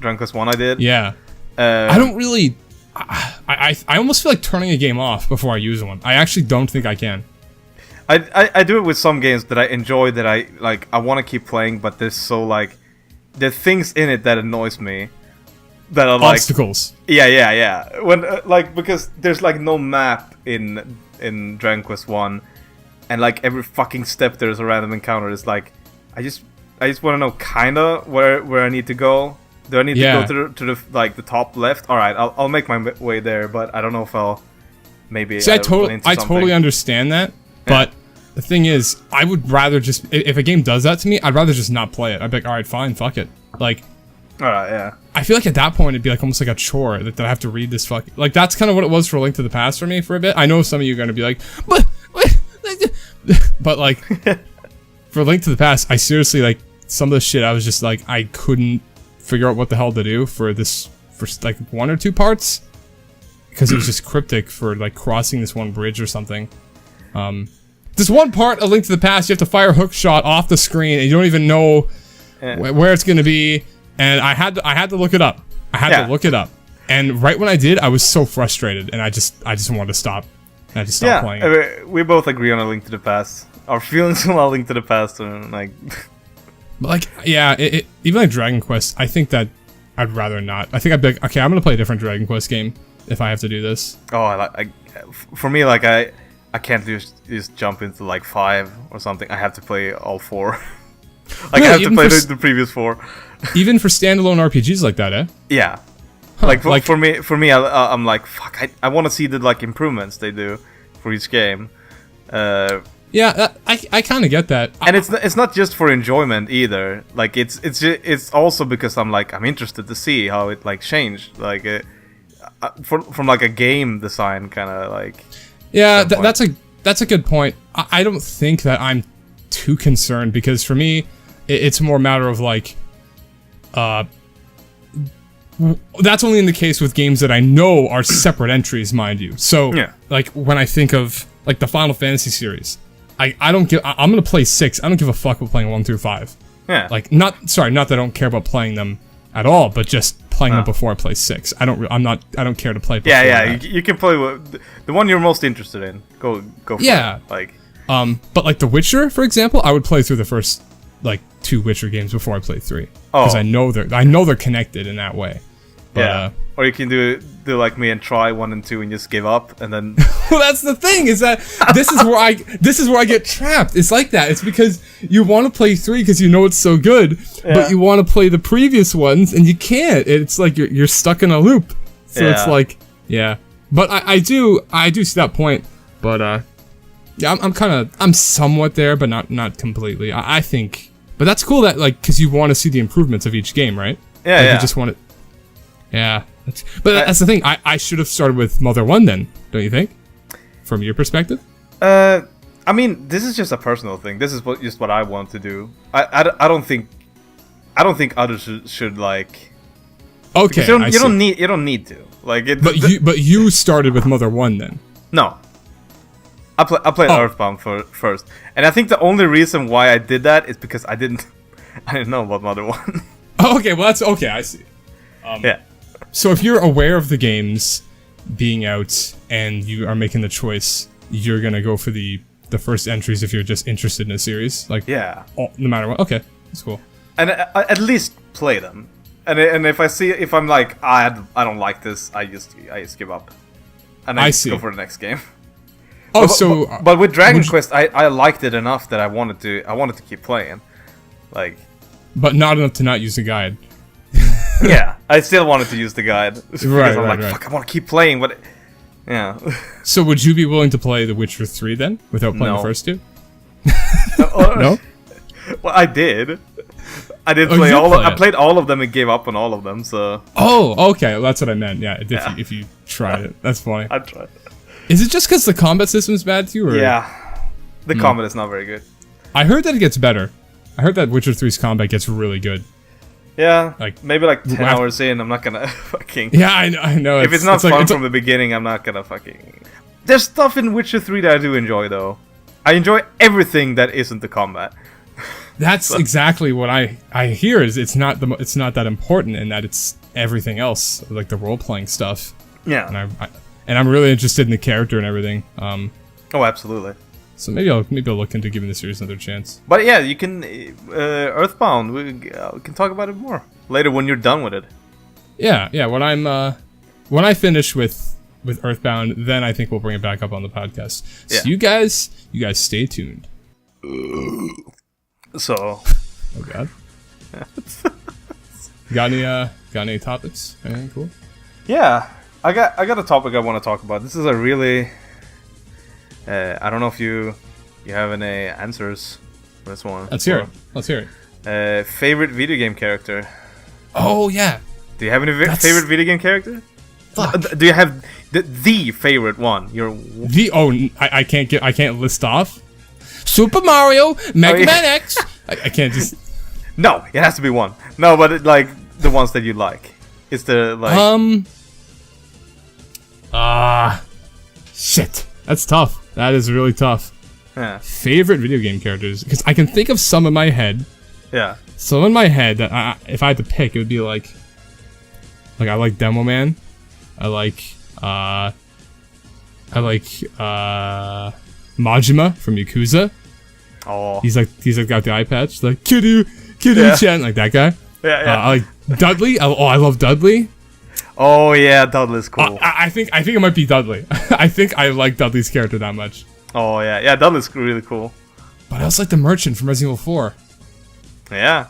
1. I did. Yeah. I don't really. I almost feel like turning a game off before I use one. I actually don't think I can. I do it with some games that I enjoy, that I want to keep playing, but there's there's things in it that annoys me. That are like obstacles. Yeah. When because there's like no map in Dragon Quest 1, and like every fucking step there's a random encounter. It's like I just want to know kinda where I need to go. Do I need to go to the like the top left? All right, I'll make my way there, but I don't know if I'll maybe. See, I totally understand that, but the thing is, I would rather just if a game does that to me, I'd rather just not play it. I'd be like, all right, fine, fuck it. Like, all right, yeah. I feel like at that point it'd be like almost like a chore that I have to read this fucking. Like that's kind of what it was for Link to the Past for me for a bit. I know some of you are gonna be like, but like for Link to the Past, I seriously like some of the shit. I was just like, I couldn't figure out what the hell to do for like 1 or 2 parts because it was just cryptic for like crossing this one bridge or something. This one part of Link to the Past, you have to fire a hook shot off the screen and you don't even know where it's gonna be. And I had to look it up. I had to look it up. And right when I did, I was so frustrated, and I just wanted to stop. And I just stopped playing it. I mean, we both agree on A Link to the Past. Our feelings on A Link to the Past are like. But like, yeah, even like Dragon Quest, I think that I'd rather not. I think I'd be like, okay, I'm gonna play a different Dragon Quest game if I have to do this. Oh, for me, like I can't just jump into like 5 or something. I have to play all 4. Like really, I have to play the previous 4. Even for standalone RPGs like that, eh? Yeah. Huh, like for me, I'm like, fuck. I want to see the like improvements they do for each game. Yeah, I kind of get that. And it's not just for enjoyment either. Like it's also because I'm interested to see how it like changed. Like from like a game design kind of like. Yeah, that's a good point. I don't think that I'm too concerned because for me, it's more a matter of like. That's only in the case with games that I know are separate entries, mind you. So, like, when I think of, like, the Final Fantasy series, I'm gonna play 6. I don't give a fuck about playing 1 through 5. Yeah. Like, not that I don't care about playing them at all, but just playing them before I play 6. I don't care to play before that. You can play the one you're most interested in. Go for it. Like, but, like, The Witcher, for example, I would play through the first, like, 2 Witcher games before I play 3. Because I know they're connected in that way. But, or you can do like me and try 1 and 2 and just give up and then. Well, that's the thing is that this is where I get trapped. It's like that. It's because you want to play 3 because you know it's so good, but you want to play the previous ones and you can't. It's like you're stuck in a loop. So it's like But I do see that point. But I'm somewhat there, but not completely. I think. But that's cool that, like, because you want to see the improvements of each game, right? Yeah, like, you just want it. Yeah. That's the thing. I should have started with Mother 1 then, don't you think? From your perspective? I mean, this is just a personal thing. This is just what I want to do. I don't think I don't think others should like. Okay, you don't need to like it. But you started with Mother 1 then. No. I played Earthbound first, and I think the only reason why I did that is because I didn't know about Mother 1. Oh, okay, well that's okay. I see. Yeah. So if you're aware of the games being out and you are making the choice, you're gonna go for the first entries if you're just interested in a series, like Yeah. no matter what. Okay, that's cool. And at least play them. And if I'm like I don't like this, I just give up, and I just go for the next game. Oh, but with Dragon Quest, I liked it enough that I wanted to keep playing, like. But not enough to not use the guide. Yeah, I still wanted to use the guide because I'm like, fuck, I want to keep playing, but yeah. So would you be willing to play The Witcher 3 then, without playing the first two? No. Well, I did. I did play all. I played all of them and gave up on all of them. So. Oh, okay. Well, that's what I meant. Yeah, if you tried it, that's funny. I tried. Is it just because the combat system's bad too? Or? Yeah, the combat is not very good. I heard that it gets better. I heard that Witcher 3's combat gets really good. Yeah, maybe 10 hours in, I'm not gonna fucking. Yeah, I know. If it's not fun from the beginning, I'm not gonna fucking. There's stuff in Witcher 3 that I do enjoy though. I enjoy everything that isn't the combat. That's exactly what I hear. Is it's not that important, and that it's everything else, like the role playing stuff. Yeah. And I'm really interested in the character and everything. Oh, absolutely. So maybe I'll look into giving the series another chance. But yeah, you can Earthbound. We can talk about it more later when you're done with it. Yeah. When I finish with Earthbound, then I think we'll bring it back up on the podcast. So you guys stay tuned. So. Oh God. Got any topics? Anything cool? Yeah, I got a topic I want to talk about. This is a really. I don't know if you have any answers for this one. Let's hear it. Favorite video game character? Oh yeah. Do you have any favorite video game character? Fuck. Do you have the favorite one? I can't list off. Super Mario, Mega Man X. I can't just. No, it has to be one. No, but the ones that you like. Is there shit. That's tough. That is really tough. Yeah. Favorite video game characters, because I can think of some in my head. Yeah. Some in my head that if I had to pick, it would be like I like Demo Man. I like Majima from Yakuza. Oh. He's got the eye patch, like Kiryu-chan, like that guy. Yeah. I like Dudley. I love Dudley. Oh yeah, Dudley's cool. I think it might be Dudley. I think I like Dudley's character that much. Oh yeah, Dudley's really cool. But I also like the Merchant from Resident Evil 4. Yeah.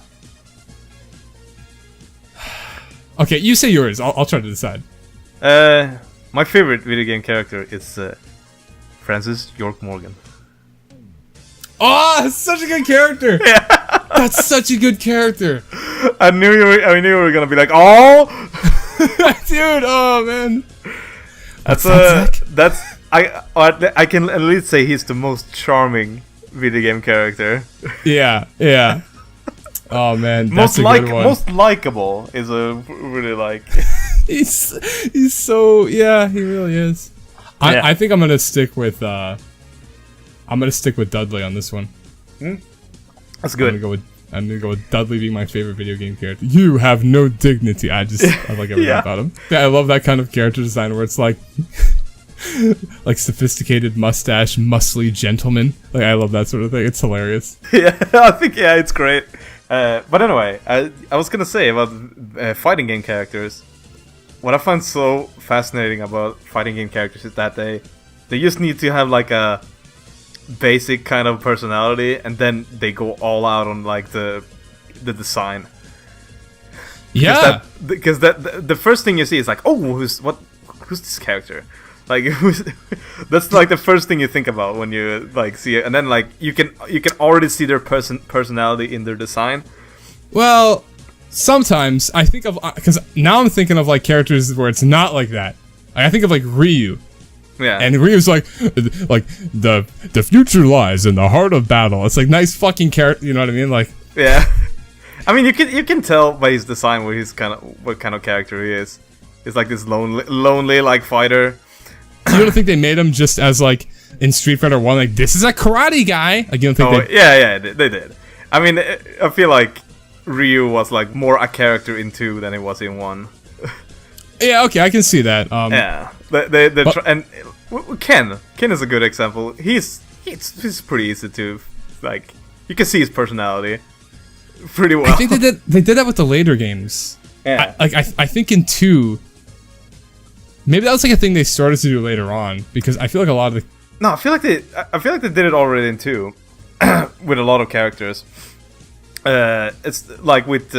Okay, you say yours. I'll try to decide. My favorite video game character is Francis York Morgan. Oh, that's such a good character. Yeah. That's such a good character. I knew you were gonna be like, oh, dude. Oh man. I can at least say he's the most charming video game character. Yeah. Oh man, that's a good one. Most likable is a really like. he's so he really is. I think I'm gonna stick with Dudley on this one. That's good. I'm gonna go with Dudley being my favorite video game character. You have no dignity. I like everything about him. Yeah, I love that kind of character design where it's like sophisticated mustache, muscly gentleman. Like I love that sort of thing. It's hilarious. Yeah, I think it's great. But anyway, I was gonna say about fighting game characters. What I find so fascinating about fighting game characters is that they just need to have like a basic kind of personality, and then they go all out on like the design. Yeah, because the first thing you see is like, oh, who's this character? Like that's like the first thing you think about when you like see it, and then like you can already see their personality in their design. Well, sometimes I think of, because now I'm thinking of like characters where it's not like that. Like, I think of like Ryu. Yeah. And Ryu's like the future lies in the heart of battle. It's like nice fucking character, you know what I mean? Like yeah. I mean, you can tell by his design what kind of character he is. He's like this lonely like fighter. You don't think they made him just as like in Street Fighter 1, like this is a karate guy? Like you don't think yeah, they did. I mean, I feel like Ryu was like more a character in 2 than he was in 1. Yeah, okay, I can see that. Yeah, Ken is a good example. He's pretty easy to like. You can see his personality pretty well. I think they did that with the later games. Yeah. I think in 2, maybe that was like a thing they started to do later on, because I feel like a lot of the... No, I feel like they did it already in 2 with a lot of characters. It's like with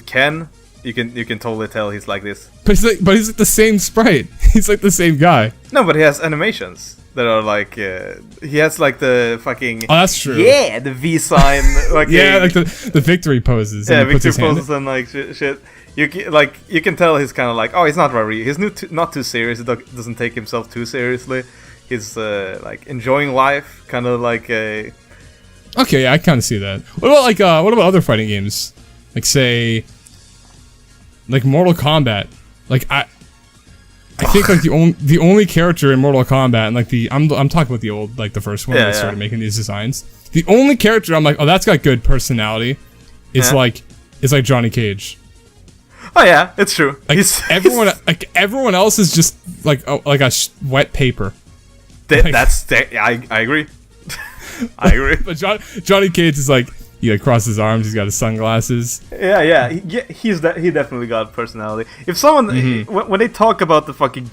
Ken, you can totally tell he's like this. But he's like the same sprite. He's like the same guy. No, but he has animations that are like he has like the fucking that's true. Yeah, the V sign, like like the victory poses. Yeah, victory poses and like shit. You can tell he's kind of like, oh, he's not Ryu. He's not too serious. He doesn't take himself too seriously. He's like enjoying life, kind of like a. Okay, yeah, I kind of see that. What about other fighting games? Like say, like Mortal Kombat. Like I think like the only character in Mortal Kombat, and like I'm talking about the old, like the first one when they started making these designs. The only character I'm like, oh, that's got good personality. It's like Johnny Cage. Oh yeah, it's true. Like everyone else is just like a wet paper. I agree. I agree. But Johnny Cage is like, he like crosses his arms. He's got his sunglasses. Yeah. He definitely got personality. If someone when they talk about the fucking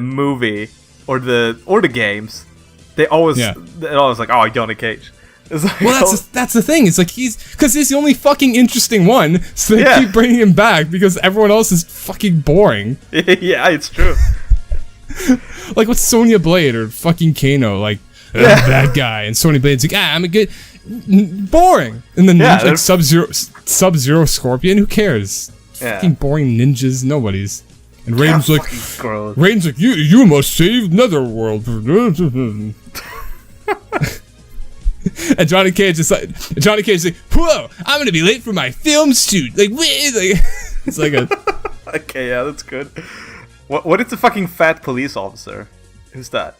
movie or the games, they're always like, oh, Johnny Cage. It's like, well, that's the thing. It's like he's the only fucking interesting one, so they keep bringing him back because everyone else is fucking boring. Yeah, it's true. Like with Sonya Blade or fucking Kano, like that guy, and Sonya Blade's like, I'm a good. Boring. And then like Sub-Zero Scorpion, who cares? Fucking boring ninjas, nobody's. And Raiden's like, you must save Netherworld. And Johnny Cage is like, whoa, I'm gonna be late for my film shoot. Like it's like a. Okay, yeah, that's good. What is the fucking fat police officer? Who's that?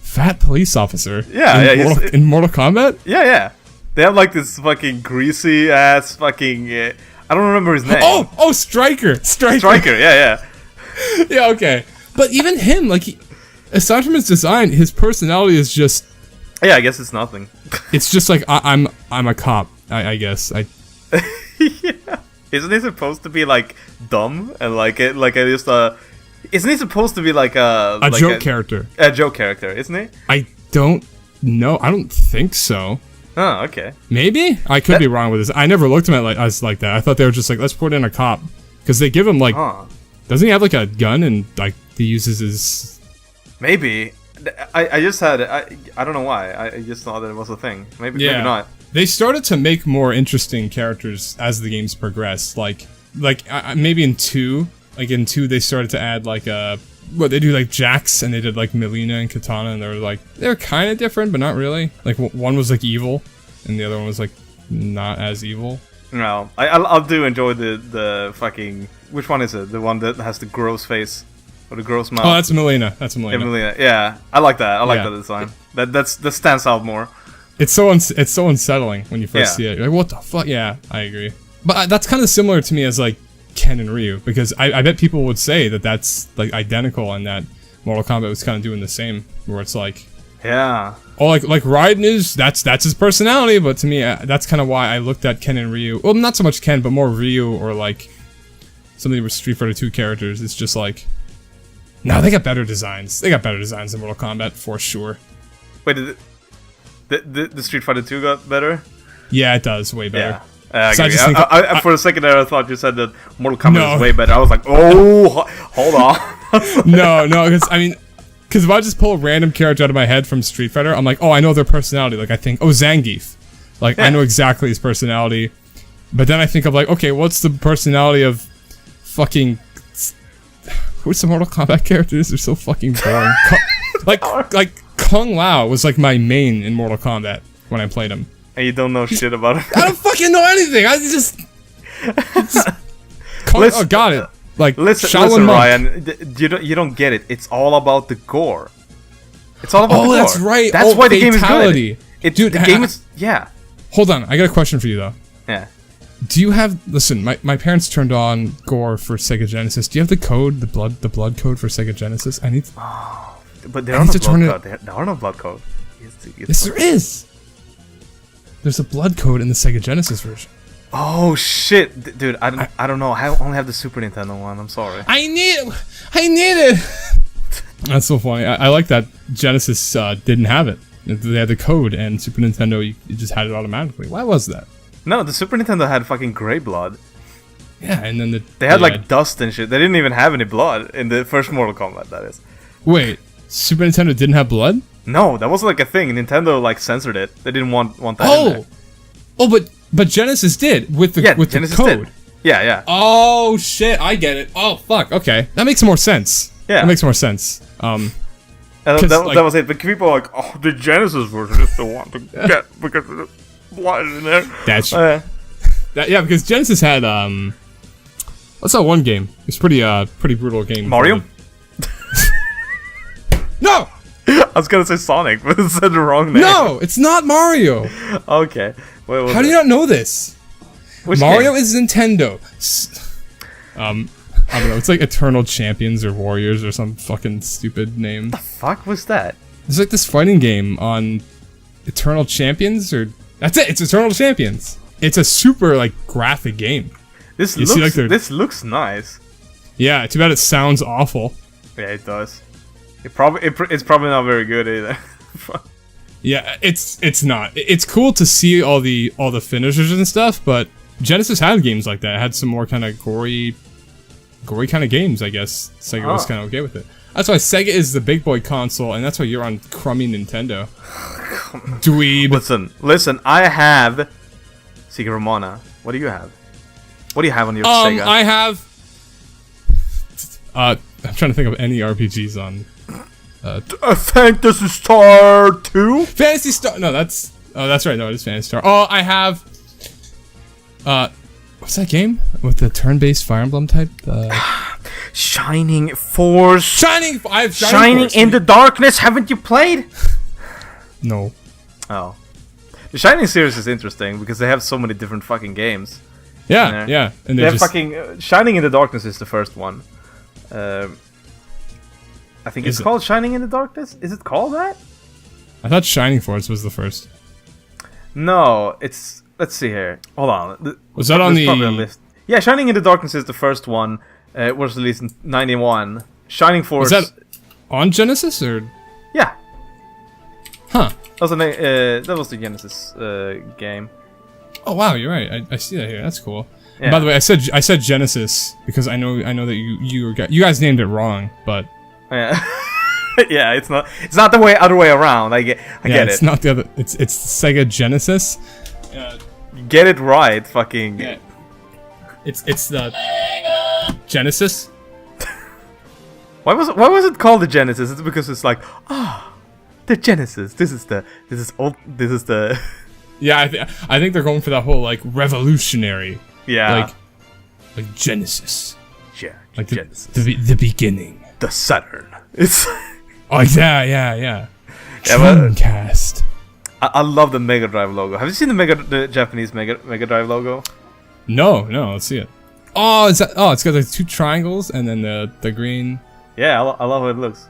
Fat police officer? Yeah, in Mortal Kombat? Yeah. They have like this fucking greasy ass fucking. I don't remember his name. Oh, Striker, yeah. Yeah, okay. But even him, like, aside from his design, his personality is just. Yeah, I guess it's nothing. It's just like I'm a cop. I guess Yeah. Isn't he supposed to be like dumb and Isn't he supposed to be like a joke character? A joke character, isn't he? I don't know. I don't think so. Oh, okay. Maybe I could be wrong with this. I never looked at him as like that. I thought they were just like, let's put in a cop, because they give him like, doesn't he have like a gun and like he uses his? Maybe. I just had I don't know why. I just thought that it was a thing. Maybe not. They started to make more interesting characters as the games progressed. Like maybe in 2. Like in 2, they started to add like they do like Jax, and they did like Melina and Katana, and they're kind of different, but not really. Like one was like evil, and the other one was like not as evil. No, I'll do enjoy the fucking, which one is it? The one that has the gross face or the gross mouth? Oh, that's Melina. Yeah, Melina. Yeah, I like that. I like that design. That stands out more. It's so unsettling when you first see it. You're like, what the fuck? Yeah, I agree. But that's kind of similar to me as like Ken and Ryu, because I bet people would say that that's like identical, and that Mortal Kombat was kind of doing the same, where it's like, oh, like Raiden is that's his personality. But to me, that's kind of why I looked at Ken and Ryu. Well, not so much Ken, but more Ryu, or like something with Street Fighter 2 characters. It's just like, no, they got better designs. They got better designs than Mortal Kombat for sure. Wait, did the Street Fighter 2 got better? Yeah, it does, way better. Yeah. I for a second there, I thought you said that Mortal Kombat is way better. I was like, oh, hold on. no, because if I just pull a random character out of my head from Street Fighter, I'm like, oh, I know their personality. Like, I think, oh, Zangief. Like, I know exactly his personality. But then I think of like, okay, what's the personality of fucking... Who's the Mortal Kombat characters? They're so fucking boring. like Kung Lao was like my main in Mortal Kombat when I played him. And you don't know shit about it. I don't fucking know anything. I just. Oh, got it. Like listen, Ryan. You don't get it. It's all about the gore. It's all about the gore. That's right. That's why the game is fatality. good. Dude, the game is Hold on, I got a question for you though. Yeah. Do you have? Listen, my parents turned on gore for Sega Genesis. Do you have the code, the blood code for Sega Genesis? I need. But there are no blood code. There are no blood code. Yes, there is. There's a blood code in the Sega Genesis version. Oh shit, dude! I don't know. I only have the Super Nintendo one. I'm sorry. I need it. That's so funny. I like that Genesis didn't have it. They had the code, and Super Nintendo you just had it automatically. Why was that? No, the Super Nintendo had fucking gray blood. Yeah, and then they had like dust and shit. They didn't even have any blood in the first Mortal Kombat. That is. Wait, Super Nintendo didn't have blood? No, that wasn't like a thing. Nintendo like censored it. They didn't want that in there. Oh, but Genesis did with the Genesis code. Did. Yeah. Oh shit, I get it. Oh fuck, okay, that makes more sense. Yeah, that makes more sense. That was it. But people are like, oh, the Genesis version is the one to get because of the blood in there. That's yeah, because Genesis had what's that one game? It's pretty brutal game. Mario. No. I was gonna say Sonic, but it said the wrong name. No, it's not Mario. Okay. How do you not know this? Which Mario game? is Nintendo. I don't know. It's like Eternal Champions or Warriors or some fucking stupid name. What the fuck was that? There's like this fighting game on Eternal Champions or that's it. It's Eternal Champions. It's a super like graphic game. This looks nice. Yeah, too bad it sounds awful. Yeah, it does. It's probably not very good either. Yeah, it's not. It's cool to see all the finishers and stuff, but Genesis had games like that. It had some more kind of gory kind of games, I guess. Sega was kind of okay with it. That's why Sega is the big boy console, and that's why you're on crummy Nintendo. Dweeb. Listen. I have Secret Ramona. What do you have? What do you have on your Sega? I have. I'm trying to think of any RPGs on. I think this is Star 2? Phantasy Star. No, that's. Oh, that's right. No, it is Phantasy Star. Oh, I have. What's that game with the turn-based Fire Emblem type? Shining Force. I have Shining Force. in the Darkness. Haven't you played? No. Oh, the Shining series is interesting because they have so many different fucking games. Yeah, and they have fucking Shining in the Darkness is the first one. I think it's called Shining in the Darkness. Is it called that? I thought Shining Force was the first. No, it's. Let's see here. Hold on. Was that on the list? Yeah, Shining in the Darkness is the first one. It was released in '91. Shining Force. Was that on Genesis or? Yeah. Huh. That was the Genesis game. Oh wow, you're right. I see that here. That's cool. Yeah. By the way, I said Genesis because I know that you guys named it wrong, but. Yeah. Yeah, it's not the other way around. I get it. It's not the other. It's Sega Genesis. Get it right, fucking. Yeah. It's the Genesis. Why was it called the Genesis? It's because it's like the Genesis. This is the. Yeah, I think they're going for that whole like revolutionary. Yeah. Like Genesis. Yeah. Like Genesis. The beginning. The Saturn. It's. Oh yeah. Dreamcast. I love the Mega Drive logo. Have you seen the Japanese Mega Drive logo? No, let's see it. Oh, it's got like two triangles and then the green. Yeah, I love how it looks.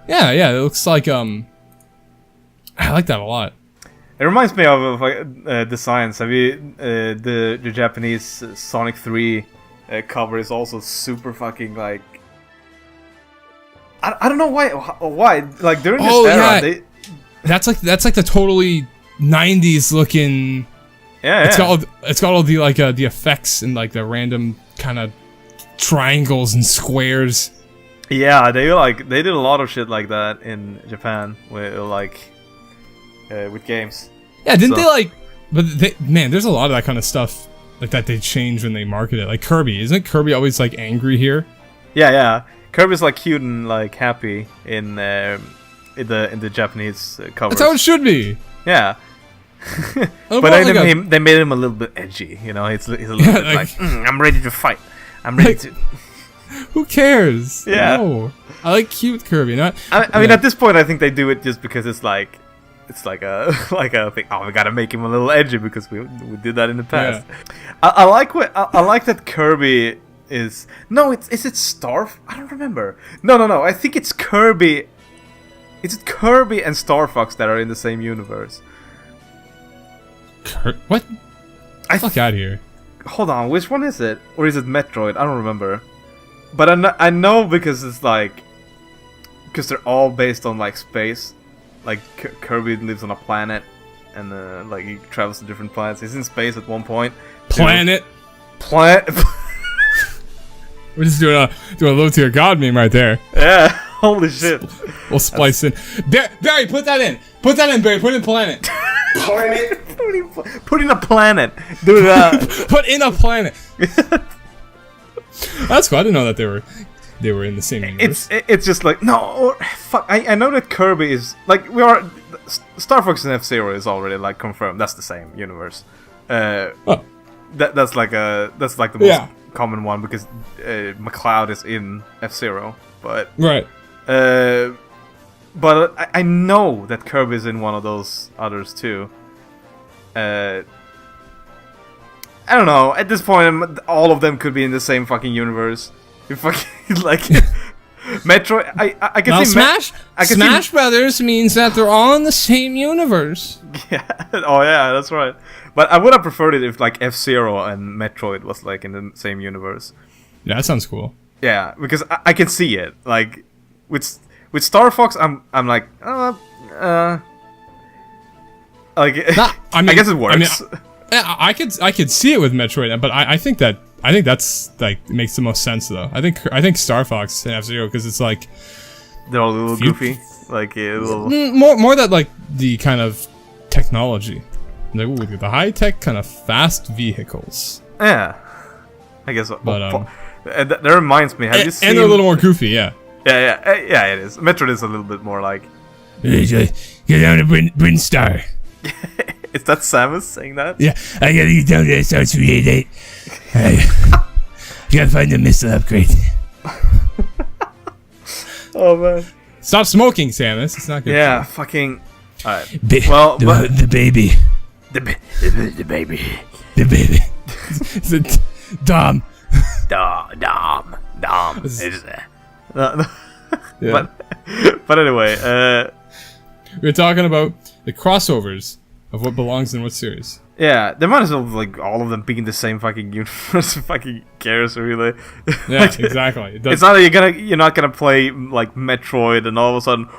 Yeah, it looks like I like that a lot. It reminds me of designs. Have you the Japanese Sonic 3 cover is also super fucking like. I don't know why like during this era that's like the totally 90s looking. Yeah, it's got all the like the effects and like the random kind of triangles and squares. Yeah, they did a lot of shit like that in Japan with with games. Yeah, didn't they like? But there's a lot of that kind of stuff like that they change when they market it. Like Kirby, isn't Kirby always like angry here? Yeah. Kirby's like cute and like happy in the Japanese covers. That's how it should be. Yeah, Oh, But well, they made him a little bit edgy, you know. He's a little bit like, I'm ready to fight. I'm ready to. who cares? Yeah. No. I like cute Kirby. Not. I mean, at this point, I think they do it just because it's like a like a thing. Oh, we gotta make him a little edgy because we did that in the past. Yeah. I like that Kirby is is it Star? I don't remember. No. I think it's Kirby. Is it Kirby and Star Fox that are in the same universe? What? Fuck out of here. Hold on, which one is it? Or is it Metroid? I don't remember. But I know because it's like because they're all based on like space. Like Kirby lives on a planet, and like he travels to different planets. He's in space at one point. Planet. We're just doing a low tier god meme right there. Yeah, holy shit. We'll splice in. Barry, put that in. Put that in, Barry. Put in planet. Put in a planet, dude. Put in a planet. That's cool. I didn't know that they were in the same universe. It's just like fuck. I know that Kirby is like Star Fox and F-Zero is already like confirmed. That's the same universe. That's like the most common one because McCloud is in F-Zero, but right. But I know that Kirby is in one of those others too. I don't know. At this point, all of them could be in the same fucking universe. You fucking like Metroid. I can now see Smash Brothers means that they're all in the same universe. Yeah. Oh yeah, that's right. But I would have preferred it if like F-Zero and Metroid was like in the same universe. Yeah, that sounds cool. Yeah, because I can see it. Like with Star Fox, I'm like like I guess it works. I could see it with Metroid, but I think that's like makes the most sense though. I think Star Fox and F-Zero because it's like they're all a little goofy, like a little more that like the kind of technology, like the high tech kind of fast vehicles. Yeah, I guess. But that reminds me. Have you seen? And they're a little more goofy, yeah. Yeah. It is. Metroid is a little bit more like. Get down to Brinstar. Is that Samus saying that? Yeah, I gotta get down to SR 388. I gotta find the missile upgrade. Oh man! Stop smoking, Samus. It's not good. Yeah, fucking. Alright. The baby. The baby. Is it Dom? Dom. Yeah. But anyway, we're talking about the crossovers of what belongs in what series. Yeah, they might as well like all of them being the same fucking universe. Fucking cares really. Yeah, like, exactly. It's not that you're not gonna play like Metroid and all of a sudden,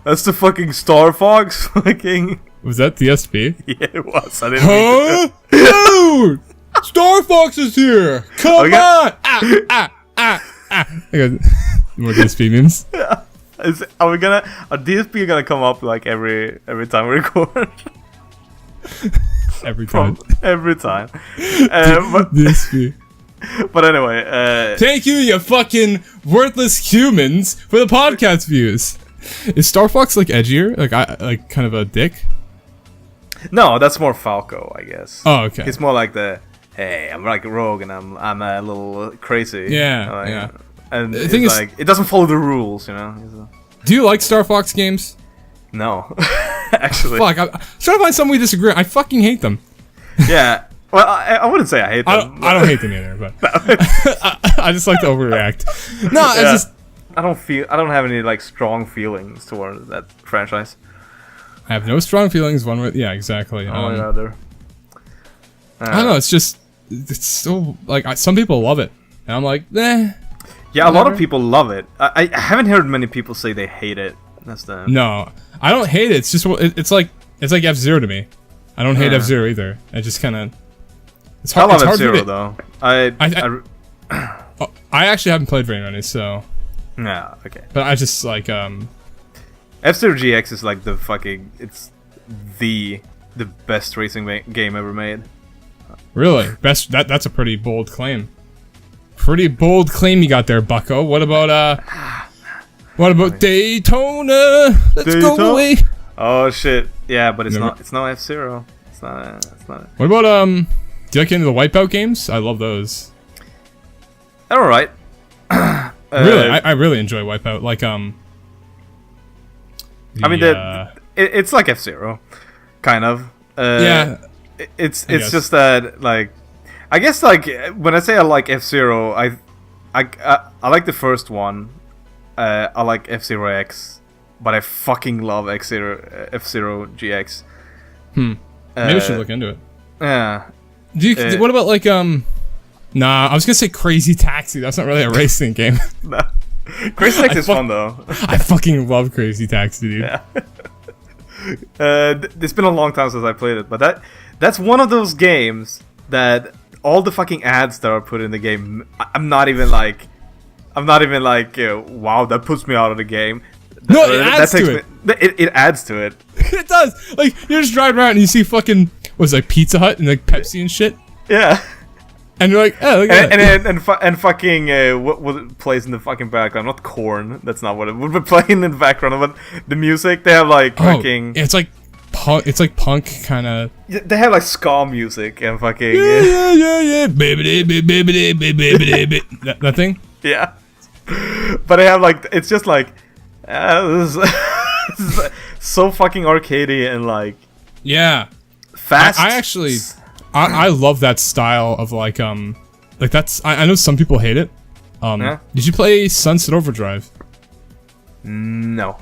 that's the fucking Star Fox fucking. Was that DSP? Yeah, it was. I didn't Dude! Star Fox is here! Come on! I got more DSP memes. Are DSP gonna come up like every time we record? Every time. Every time. DSP. But anyway, thank you fucking worthless humans, for the podcast views. Is Star Fox like edgier? Like kind of a dick? No, that's more Falco, I guess. Oh, okay. It's more like hey, I'm like a rogue and I'm a little crazy. Yeah, like, yeah. And the thing is, like, it doesn't follow the rules, you know. Do you like Star Fox games? No, actually. Fuck, I'm trying to find something we disagree. I fucking hate them. Yeah. Well, I wouldn't say I hate them. I don't hate them either, but I just like to overreact. No, yeah. I don't have any like strong feelings toward that franchise. I have no strong feelings one way. Yeah, exactly. One way or other. I don't know. It's so like some people love it, and I'm like, eh. Yeah, a lot of people love it. I haven't heard many people say they hate it. That's the No, I don't hate it. It's just it's like F-Zero to me. I don't hate F-Zero either. I just kind of. It's hard. I love it's hard F-Zero though. I actually haven't played very many, so. Yeah. Okay. But I just like F-Zero GX is like the fucking. It's the best racing game ever made. Really? Best. That's a pretty bold claim. Pretty bold claim you got there, Bucko. What about Daytona? Let's go away. Oh shit! Yeah, but it's Never- not. It's no F-Zero. It's not. It's not. What about do you like any of the Wipeout games? I love those. They're all right. Really, I really enjoy Wipeout. Like I mean, it's like F-Zero, kind of. Yeah. It's guess. just that, like, I guess, like, when I say I like F-Zero, I like the first one. I like F-Zero X, but I fucking love F-Zero GX. Maybe I should look into it. Yeah. Do you? What about like Nah, I was gonna say Crazy Taxi. That's not really a racing game. Crazy Taxi is fun though. I fucking love Crazy Taxi, dude. Yeah. It's been a long time since I played it, but that's one of those games that all the fucking ads that are put in the game, I'm not even like, wow, that puts me out of the game. No, it adds to it. It adds to it. It does. Like, you're just driving around and you see fucking, what's it, like Pizza Hut and like Pepsi and shit. Yeah. And you're like, oh, look at that. And fucking what plays in the fucking background? Not corn. That's not what it would be playing in the background. But the music, they have like fucking. It's like punk. It's like punk kind of. They have like ska music and fucking. Yeah. That thing. Yeah. But they have like, it's just like, this is so fucking arcadey and like. Yeah. Fast. I actually. I love that style of like that's I know some people hate it. Yeah? Did you play Sunset Overdrive? No.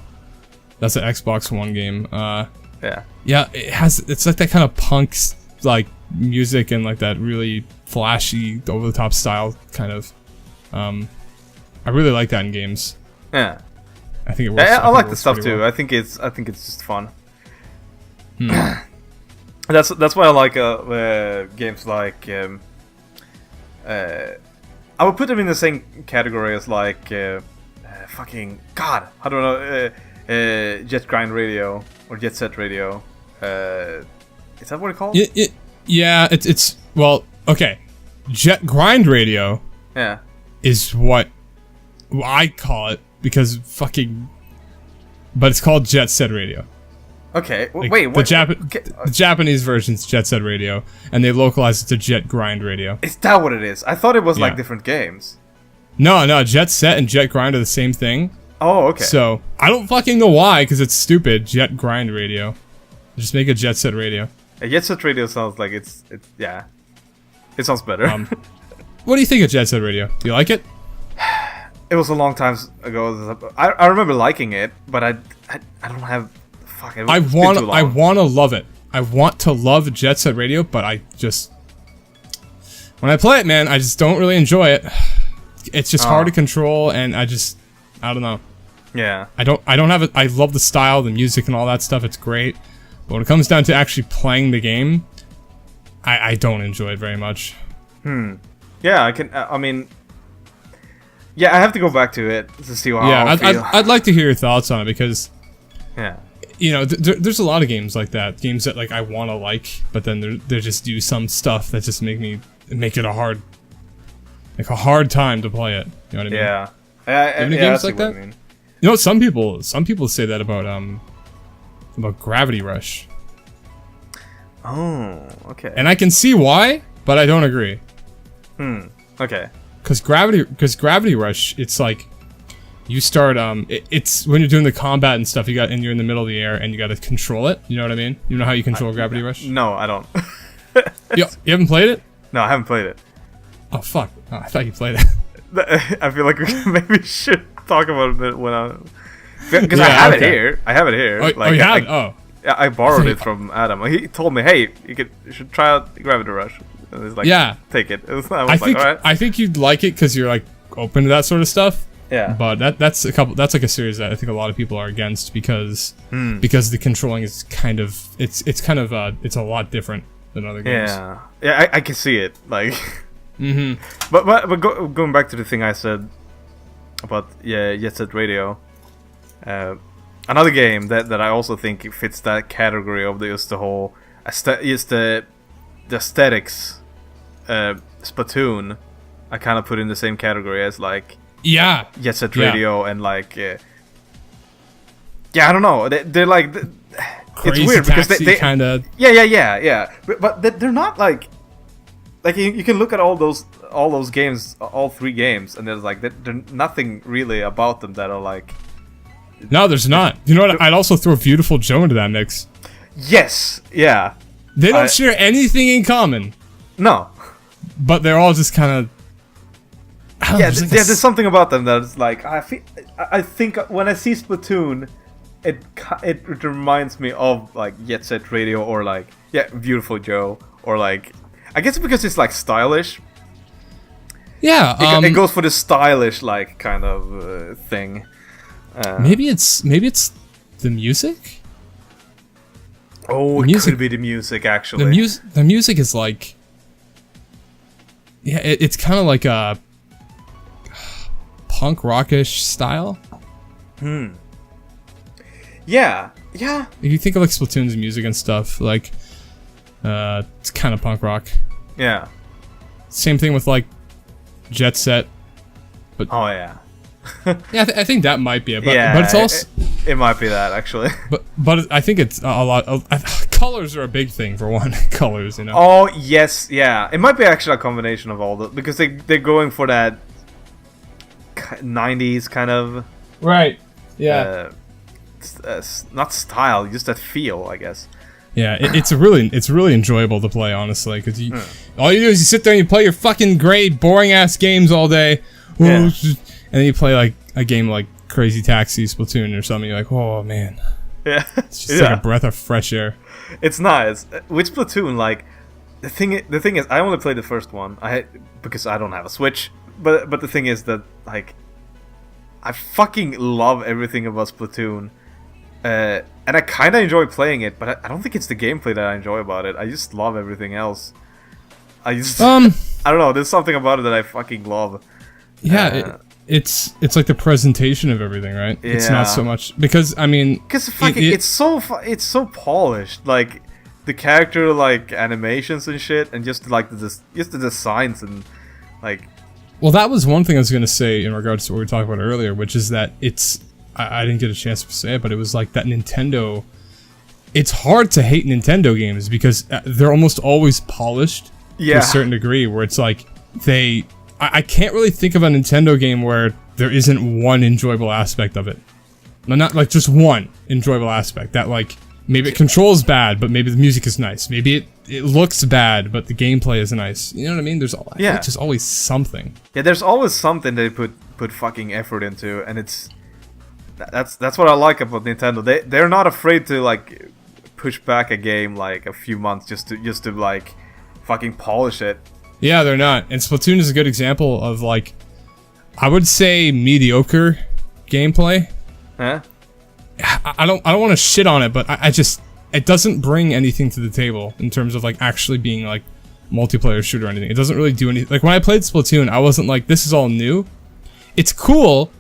That's an Xbox One game. Yeah. Yeah, it's like that kind of punk like music and like that really flashy over the top style kind of. I really like that in games. Yeah. I think it works. I like the stuff too. Well. I think it's just fun. That's why I like games like I would put them in the same category as like fucking God, I don't know, Jet Grind Radio or Jet Set Radio. Is that what it's called? Yeah, it's well, okay. Jet Grind Radio. Yeah. Is what I call it because fucking, but it's called Jet Set Radio. Okay, like wait, what? The Japanese version's Jet Set Radio, and they localized it to Jet Grind Radio. Is that what it is? I thought it was like different games. No, Jet Set and Jet Grind are the same thing. Oh, okay. So, I don't fucking know why, because it's stupid. Jet Grind Radio. Just make a Jet Set Radio. A Jet Set Radio sounds like it's yeah. It sounds better. What do you think of Jet Set Radio? Do you like it? It was a long time ago. I remember liking it, but I don't have... Fuck, I want to love it. I want to love Jet Set Radio, but I just... When I play it, man, I just don't really enjoy it. It's just hard to control, and I don't know. Yeah. I don't have it. I love the style, the music, and all that stuff. It's great. But when it comes down to actually playing the game, I don't enjoy it very much. Yeah, I mean... Yeah, I have to go back to it to see how I feel. I'd like to hear your thoughts on it, because... Yeah. You know, there's a lot of games like that. Games that, like, I want to like, but then they just do some stuff that just make it a hard time to play it. You know what I mean? Yeah. Any games like that? You know, some people say that about Gravity Rush. Oh, okay. And I can see why, but I don't agree. Okay. Because Gravity Rush, it's like you start it's when you're doing the combat and stuff, you're in the middle of the air and you got to control it. You know what I mean? You know how you control Gravity Rush? No, I don't. You haven't played it? No, I haven't played it. Oh fuck! Oh, I thought you played it. I feel like we maybe should talk about it when because I have it here. I have it here. Oh, you have? Oh. I borrowed it from Adam. He told me, "Hey, you should try out Gravity Rush." And he's like, yeah, take it. I think you'd like it because you're like open to that sort of stuff. Yeah. But that's like a series that I think a lot of people are against because the controlling is kind of it's a lot different than other games. Yeah, I can see it. Like, but going back to the thing I said about Jet Set Radio, another game that I also think fits that category of just the whole the aesthetics. Splatoon, I kind of put in the same category as like Jet Set Radio and like I don't know, they're like crazy weird because taxi kind of. Yeah. But they're not like you can look at all those games, all 3 games, and there's like there's nothing really about them that are like. No, there's not. You know what? I'd also throw Beautiful Joe into that mix. Yes. Yeah. They don't share anything in common. No. But they're all just kind of. Yeah, there's something about them that's like I think when I see Splatoon, it reminds me of like Jet Set Radio or like Beautiful Joe or like I guess because it's like stylish. Yeah, it goes for the stylish like kind of thing. Maybe it's the music. Oh, it could be the music actually. The music is like, it's kind of like a punk rockish style. Yeah. If you think of like Splatoon's music and stuff, like it's kind of punk rock. Yeah. Same thing with like Jet Set. But yeah, I think that might be it. But, yeah, but it's also it might be that actually. But I think it's a lot of colors are a big thing for one. Colors, you know. Oh yes, yeah. It might be actually a combination of all the because they're going for that 90s kind of not style, just that feel, I guess. Yeah, it's really enjoyable to play, honestly, because all you do is you sit there and you play your fucking great boring ass games all day, and then you play like a game like Crazy Taxi, Splatoon, or something. You're like, oh man, it's just like a breath of fresh air. It's nice. With Splatoon, like the thing is, I only played the first one. Because I don't have a Switch. But the thing is that like I fucking love everything about Splatoon. And I kind of enjoy playing it, but I don't think it's the gameplay that I enjoy about it. I just love everything else. I don't know. There's something about it that I fucking love. Yeah, it's like the presentation of everything, right? Yeah. It's not so much because I mean, it's so polished. Like the character like animations and shit, and just like the designs and like. Well, that was one thing I was gonna say in regards to what we were talking about earlier, which is that I didn't get a chance to say it, but it was like that Nintendo. It's hard to hate Nintendo games because they're almost always polished to a certain degree. Where it's like I can't really think of a Nintendo game where there isn't one enjoyable aspect of it. Not like just one enjoyable aspect. That like maybe it controls bad, but maybe the music is nice. Maybe it looks bad, but the gameplay is nice. You know what I mean? There's just always something. Yeah, there's always something they put fucking effort into, and that's what I like about Nintendo. They're not afraid to like push back a game like a few months just to like fucking polish it. Yeah, they're not. And Splatoon is a good example of like I would say mediocre gameplay. Huh? I don't want to shit on it, but I just it doesn't bring anything to the table in terms of like actually being like multiplayer shooter or anything. It doesn't really do anything. Like when I played Splatoon, I wasn't like this is all new. It's cool.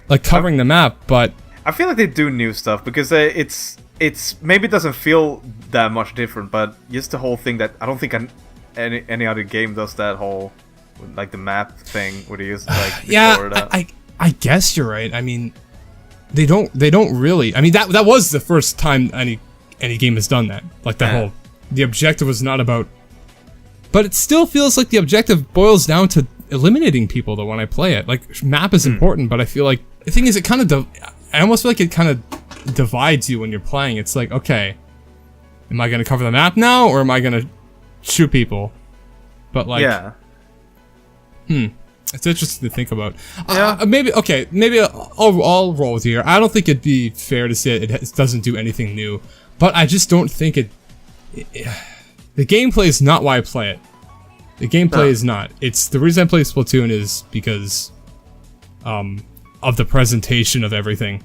Like covering the map, but I feel like they do new stuff because it's maybe it doesn't feel that much different, but just the whole thing that I don't think any other game does that whole like the map thing where they use like I guess you're right. I mean, they don't really. I mean that was the first time any game has done that. Like that whole the objective was not about, but it still feels like the objective boils down to eliminating people though when I play it. Like map is important, but I feel like the thing is it kind of I almost feel like it kind of divides you when you're playing. It's like, okay, am I going to cover the map now or am I going to shoot people? But like it's interesting to think about. Maybe I'll roll with you here. I don't think it'd be fair to say it doesn't do anything new, but I just don't think the gameplay is not why I play it. The gameplay is not. It's the reason I play Splatoon is because of the presentation of everything.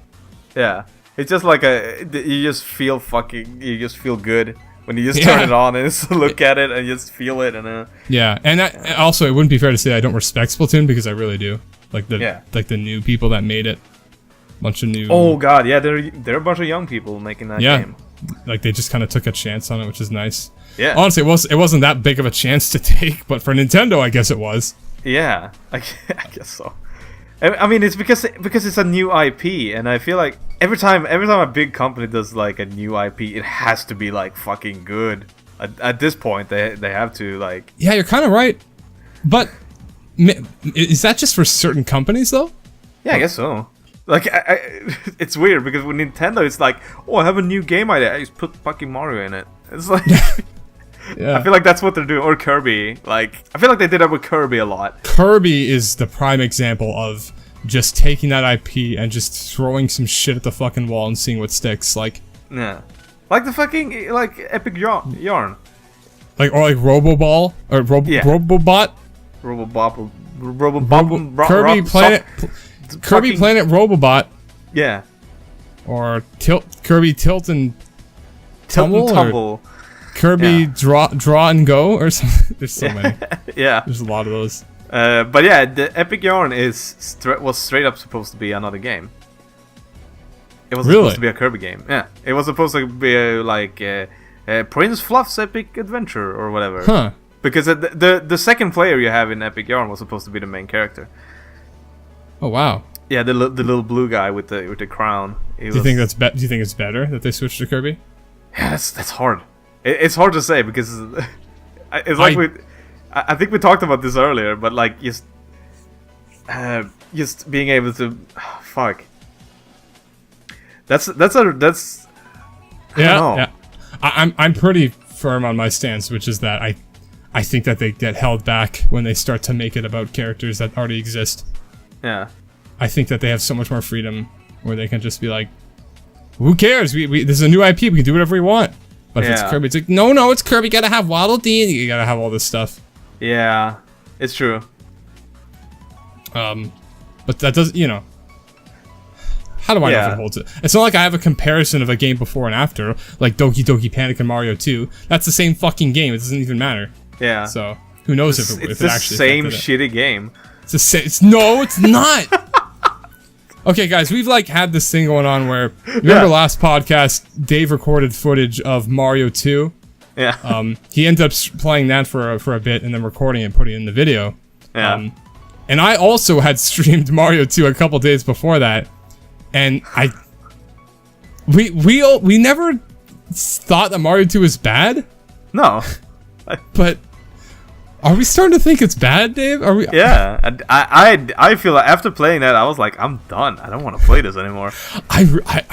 Yeah. It's just like you just feel good when you just turn it on and just look at it and just feel it and yeah, and also it wouldn't be fair to say I don't respect Splatoon because I really do. Like the new people that made it. Bunch of new. Oh god, yeah, they're a bunch of young people making that game. Like they just kind of took a chance on it, which is nice. Yeah. Honestly, it wasn't that big of a chance to take, but for Nintendo, I guess it was. Yeah, I guess so. I mean, it's because it's a new IP, and I feel like every time a big company does like a new IP, it has to be like fucking good. At this point, they have to like. Yeah, you're kind of right, but is that just for certain companies though? Yeah, I guess so. Like, it's weird because with Nintendo, it's like, oh, I have a new game idea. I just put fucking Mario in it. It's like, Yeah. I feel like that's what they're doing. Or Kirby. Like, I feel like they did that with Kirby a lot. Kirby is the prime example of just taking that IP and just throwing some shit at the fucking wall and seeing what sticks. Like, Yeah. Like the fucking, like, Epic Yarn. like Roboball or Yeah. Robobot. Kirby fucking- Planet Robobot. Yeah. Or Kirby Tilt and Tilt and or Tumble. Kirby Draw and Go or something. There's so many. Yeah. There's a lot of those. But yeah, the Epic Yarn was straight up supposed to be another game. It was Really? supposed to be a Kirby game. Yeah. It was supposed to be like Prince Fluff's Epic Adventure or whatever. Huh. Because the second player you have in Epic Yarn was supposed to be the main character. Oh wow. Yeah, the little blue guy with the crown. Do you think it's better that they switched to Kirby? Yeah, that's hard. It's hard to say because it's like I think we talked about this earlier, but like just being able to fuck. That's I don't know. Yeah. I'm pretty firm on my stance, which is that I think that they get held back when they start to make it about characters that already exist. Yeah. I think that they have so much more freedom where they can just be like, who cares? We this is a new IP, we can do whatever we want. But if it's Kirby, it's like, no, it's Kirby, you gotta have Waddle Dee, you gotta have all this stuff. Yeah, it's true. But that doesn't, you know. How do I know if it holds it? It's not like I have a comparison of a game before and after, like Doki Doki Panic and Mario 2. That's the same fucking game, it doesn't even matter. Yeah. So, who knows if it actually It's the same shitty game. It's the same, no, it's not! Okay, guys, we've like had this thing going on where remember last podcast, Dave recorded footage of Mario 2. Yeah. He ended up playing that for a bit and then recording it and putting it in the video. Yeah. And I also had streamed Mario 2 a couple days before that, and we never thought that Mario 2 was bad. No. But are we starting to think it's bad, Dave? Are we? Yeah, I feel like after playing that, I was like, I'm done. I don't want to play this anymore. I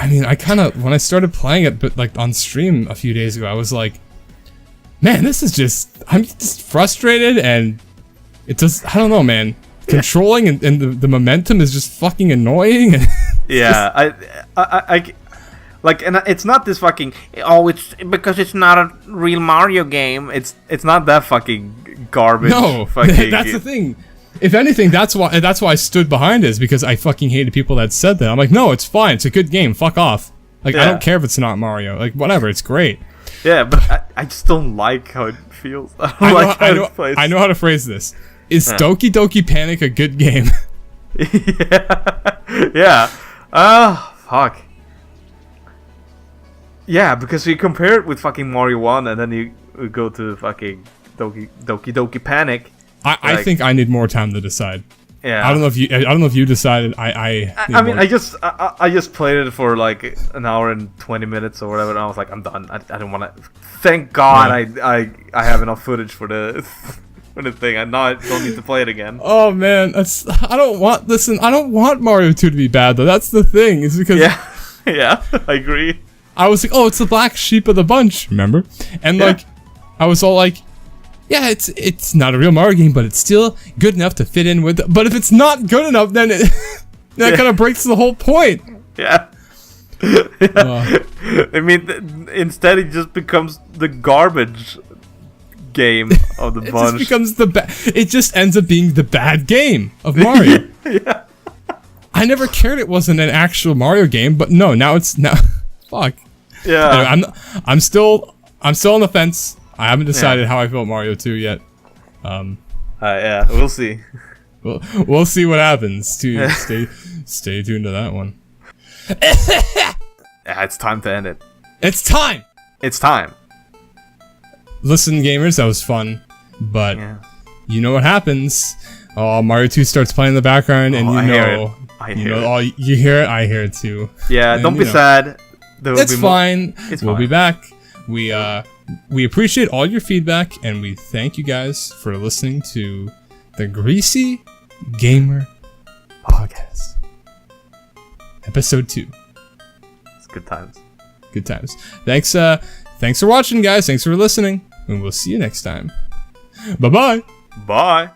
mean, I kind of, when I started playing it, but like on stream a few days ago, I was like, man, this is just, I'm just frustrated, and it just, I don't know, man. Controlling and the momentum is just fucking annoying. Yeah, I like, and it's not this fucking, oh, it's because it's not a real Mario game. It's not that fucking garbage. No, fucking that's the thing. If anything, that's why I stood behind it, is because I fucking hated people that said that. I'm like, no, it's fine. It's a good game. Fuck off. Like, I don't care if it's not Mario. Like, whatever. It's great. Yeah, but I just don't like how it feels. I know how to phrase this. Is Doki Doki Panic a good game? Yeah. Fuck. Yeah, because you compare it with fucking Mario 1 and then you go to fucking Doki Doki Panic. I think I need more time to decide. Yeah. I don't know if you decided. I mean, I just played it for like an hour and 20 minutes or whatever, and I was like, I'm done. I don't want to. Thank God I have enough footage for the for the thing. I don't need to play it again. Oh man, I don't want Mario 2 to be bad though. That's the thing. It's because yeah, I agree. I was like, oh, it's the black sheep of the bunch, remember? And like, I was all like, yeah, it's not a real Mario game, but it's still good enough to fit in with. But if it's not good enough, then that kind of breaks the whole point. Yeah. I mean, instead it just becomes the garbage game of the bunch. It just becomes it just ends up being the bad game of Mario. Yeah. I never cared it wasn't an actual Mario game, but no, now it's fuck. Yeah. Anyway, I'm still on the fence. I haven't decided how I feel about Mario 2 yet. Yeah, we'll see. We'll see what happens. Stay tuned to that one. Yeah, it's time to end it. It's time. It's time. Listen, gamers, that was fun, but you know what happens Oh, Mario 2 starts playing in the background, and Oh, you I hear know, it. I hear it. oh, you hear it. I hear it too. Yeah, And, don't be sad. There will It's be more- fine. It's We'll fine. be back. We appreciate all your feedback, and we thank you guys for listening to the Greasy Gamer Podcast, episode 2. It's good times. Good times. Thanks for watching, guys. Thanks for listening, and we'll see you next time. Bye bye. Bye.